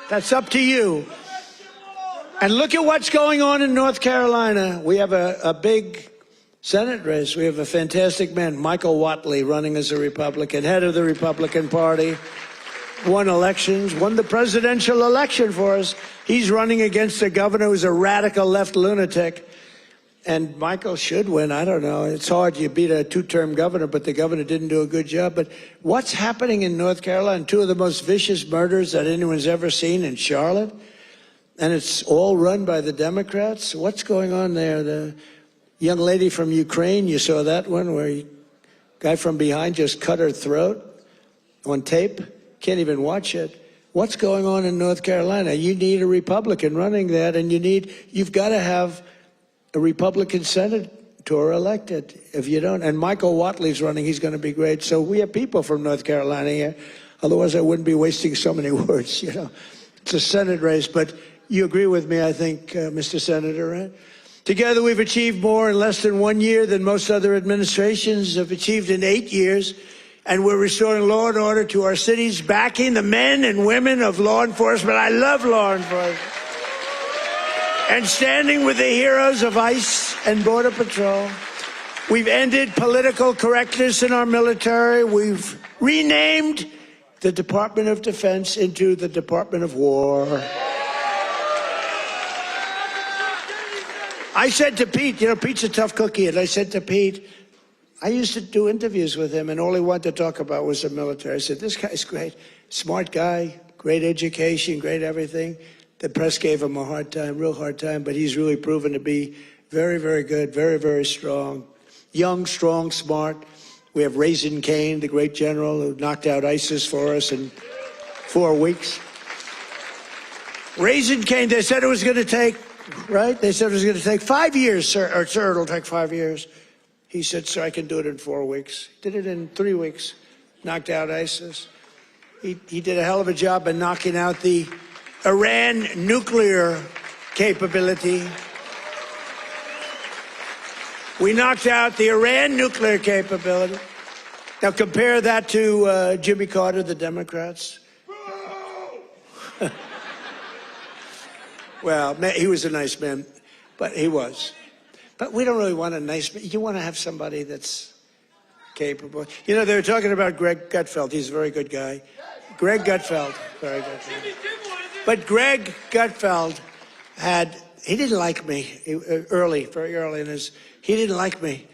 That's up to you. And look at what's going on in North Carolina. We have a big Senate race. We have a fantastic man, Michael Whatley, running as a Republican, head of the Republican Party, won elections, won the presidential election for us. He's running against a governor who's a radical left lunatic. And Michael should win. I don't know. It's hard. You beat a two-term governor, but the governor didn't do a good job. But what's happening in North Carolina? Two of the most vicious murders that anyone's ever seen in Charlotte. And it's all run by the Democrats. What's going on there? The young lady from Ukraine, you saw that one where a guy from behind just cut her throat on tape. Can't even watch it. What's going on in North Carolina? You need a Republican running that, and you've got to have a Republican senator elected. If you don't, and Michael Whatley's running, he's going to be great. So we have people from North Carolina here. Otherwise, I wouldn't be wasting so many words. You know, it's a Senate race, but you agree with me, I think, Mr. Senator, right? Together, we've achieved more in less than 1 year than most other administrations have achieved in 8 years. And we're restoring law and order to our cities, backing the men and women of law enforcement. I love law enforcement. And standing with the heroes of ICE and Border Patrol. We've ended political correctness in our military. We've renamed the Department of Defense into the Department of War. I said to Pete, you know, Pete's a tough cookie, and I said to Pete, I used to do interviews with him, and all he wanted to talk about was the military. I said, this guy's great, smart guy, great education, great everything. The press gave him a hard time, real hard time, but he's really proven to be very, very good, very, very strong. Young, strong, smart. We have Raisin Cain, the great general who knocked out ISIS for us in 4 weeks. Raising Cain, they said it was going to take, right? They said it was going to take 5 years, sir. Or, sir, it'll take 5 years. He said, sir, I can do it in 4 weeks. Did it in 3 weeks. Knocked out ISIS. He did a hell of a job in knocking out the Iran nuclear capability. We knocked out the Iran nuclear capability. Now compare that to Jimmy Carter, the Democrats. Well, he was a nice man, but he was. But we don't really want a nice man. You want to have somebody that's capable. You know, they were talking about Greg Gutfeld. He's a very good guy. Greg Gutfeld, very good guy. But Greg Gutfeld he didn't like me very early in his, he didn't like me.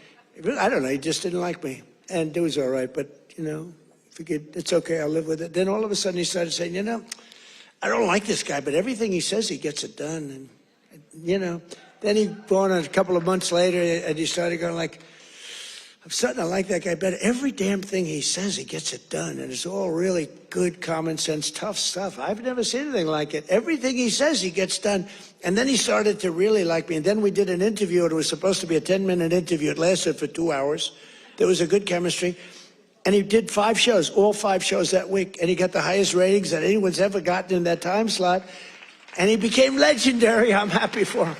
I don't know, he just didn't like me. And it was all right, but, you know, it's okay, I'll live with it. Then all of a sudden he started saying, you know, I don't like this guy, but everything he says, he gets it done. And, you know, then he went on a couple of months later and he started going like, I'm starting to like that guy better. Every damn thing he says, he gets it done. And it's all really good, common sense, tough stuff. I've never seen anything like it. Everything he says, he gets done. And then he started to really like me. And then we did an interview. It was supposed to be a 10-minute interview. It lasted for 2 hours. There was a good chemistry. And he did 5 shows, all 5 shows that week. And he got the highest ratings that anyone's ever gotten in that time slot. And he became legendary. I'm happy for him.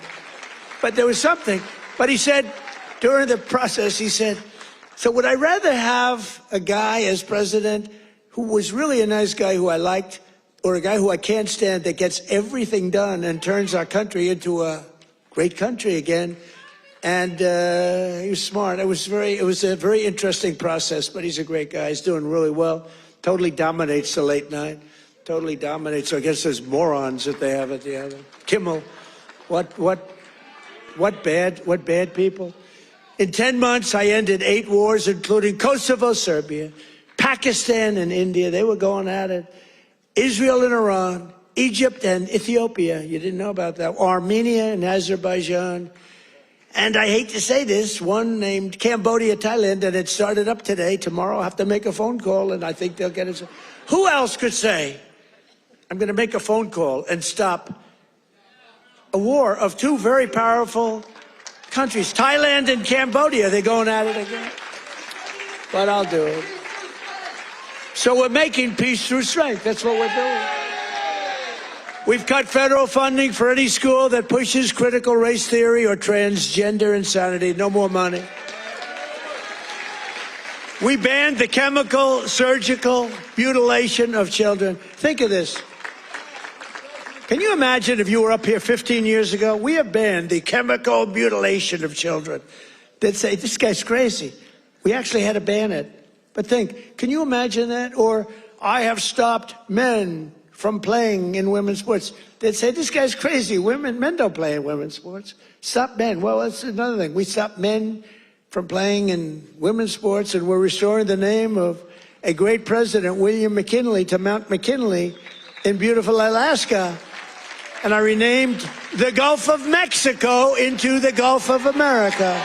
But there was something. But he said, during the process, he said, so would I rather have a guy as president who was really a nice guy who I liked, or a guy who I can't stand that gets everything done and turns our country into a great country again? And he was smart. It was a very interesting process, but he's a great guy. He's doing really well. Totally dominates the late night. Totally dominates. So I guess those morons that they have at the other. Kimmel. What bad people? In 10 months, I ended 8 wars, including Kosovo, Serbia, Pakistan and India. They were going at it. Israel and Iran, Egypt and Ethiopia. You didn't know about that. Armenia and Azerbaijan. And I hate to say this, one named Cambodia, Thailand, and it started up today. Tomorrow I'll have to make a phone call, and I think they'll get it. Who else could say, I'm going to make a phone call and stop a war of 2 very powerful countries. Thailand and Cambodia, they're going at it again. But I'll do it. So we're making peace through strength. That's what we're doing. We've cut federal funding for any school that pushes critical race theory or transgender insanity. No more money. We banned the chemical, surgical mutilation of children. Think of this. Can you imagine if you were up here 15 years ago? We have banned the chemical mutilation of children. They'd say, this guy's crazy. We actually had to ban it. But think, can you imagine that? Or I have stopped men from playing in women's sports. They'd say, this guy's crazy. Men don't play in women's sports. Stop men. Well, that's another thing. We stopped men from playing in women's sports, and we're restoring the name of a great president, William McKinley, to Mount McKinley in beautiful Alaska. And I renamed the Gulf of Mexico into the Gulf of America.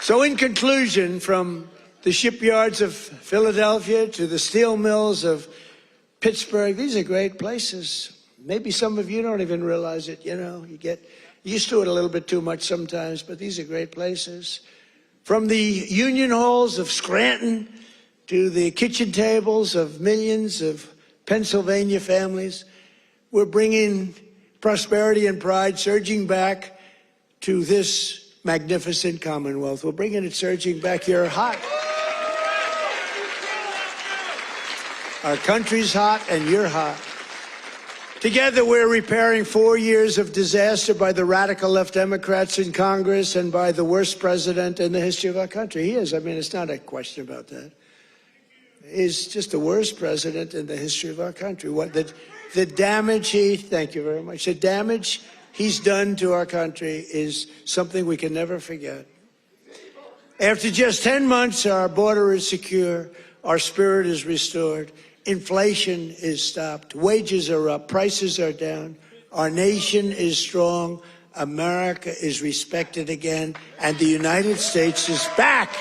So in conclusion, from the shipyards of Philadelphia to the steel mills of Pittsburgh, these are great places. Maybe some of you don't even realize it, you know. You get used to it a little bit too much sometimes, but these are great places. From the union halls of Scranton to the kitchen tables of millions of Pennsylvania families, we're bringing prosperity and pride surging back to this magnificent Commonwealth. We're bringing it surging back. You're hot. Our country's hot and you're hot. Together we're repairing 4 years of disaster by the radical left Democrats in Congress and by the worst president in the history of our country. He is. I mean, it's not a question about that. He's just the worst president in the history of our country. What the damage thank you very much. The damage he's done to our country is something we can never forget. After just 10 months, our border is secure, our spirit is restored, inflation is stopped, wages are up, prices are down, our nation is strong, America is respected again, and the United States is back.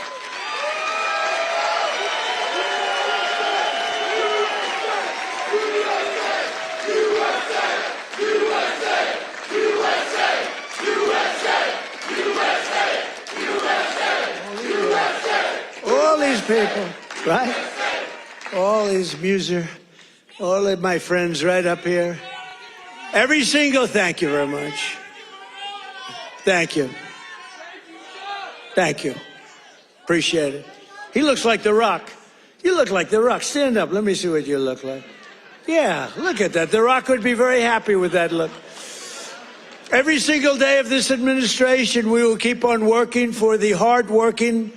All these people, right? All these all of my friends right up here. Every single, thank you very much. Thank you. Thank you. Appreciate it. He looks like The Rock. You look like The Rock. Stand up. Let me see what you look like. Yeah, look at that. The Rock would be very happy with that look. Every single day of this administration, we will keep on working for the hard-working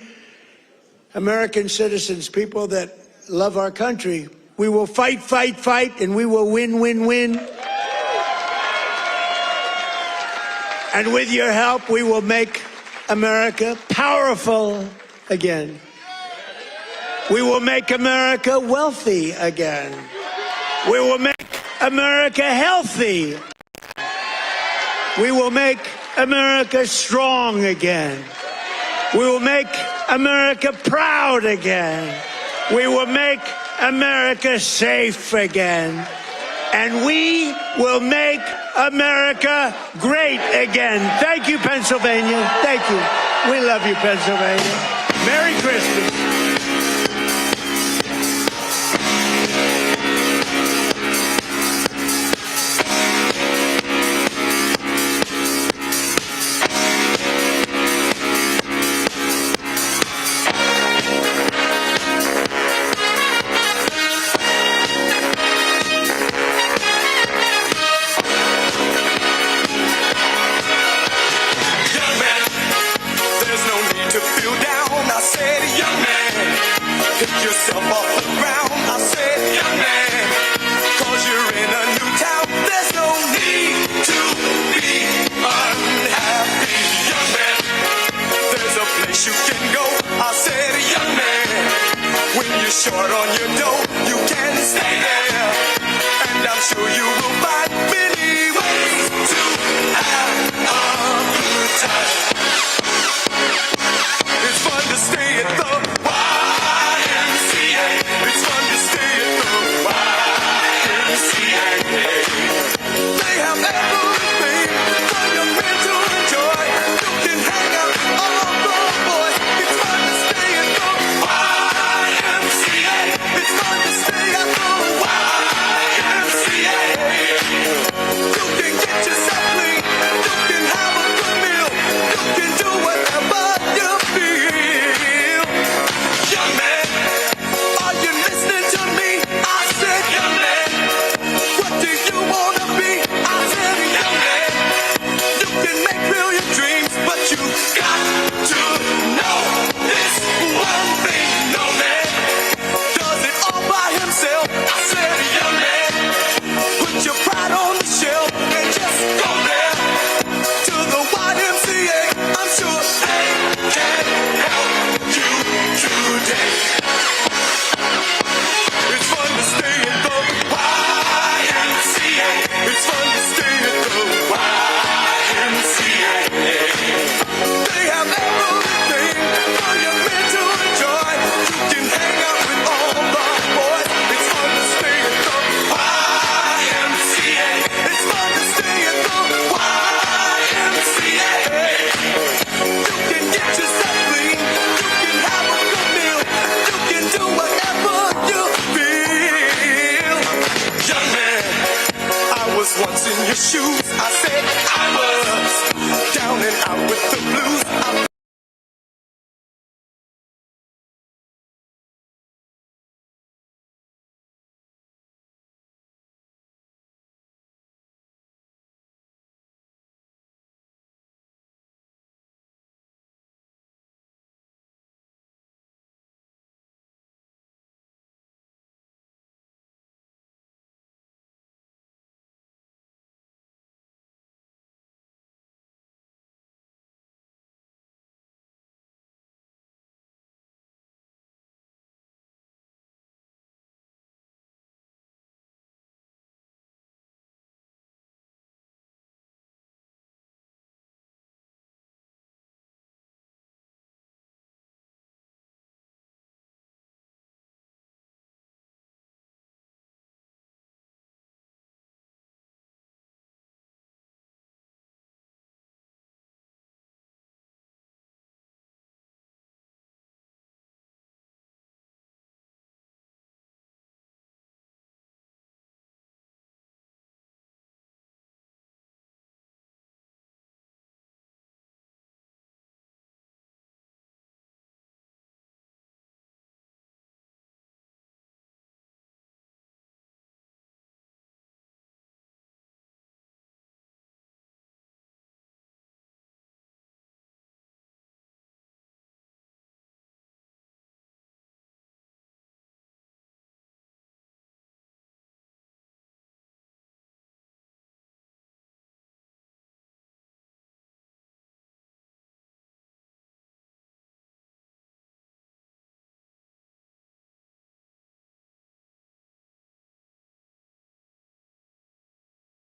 American citizens, people that love our country. We will fight, fight, fight, and we will win, win, win. And with your help, we will make America powerful again. We will make America wealthy again. We will make America healthy. We will make America strong again. We will make America proud again. We will make America safe again. And we will make America great again. Thank you, Pennsylvania. Thank you. We love you, Pennsylvania. Merry Christmas. Short on your dough, you can stay there, and I'm sure you will find many ways to have a good time. It's fun to stay at the YMCA. It's fun to was once in your shoes. I said I was down and out with the blues. I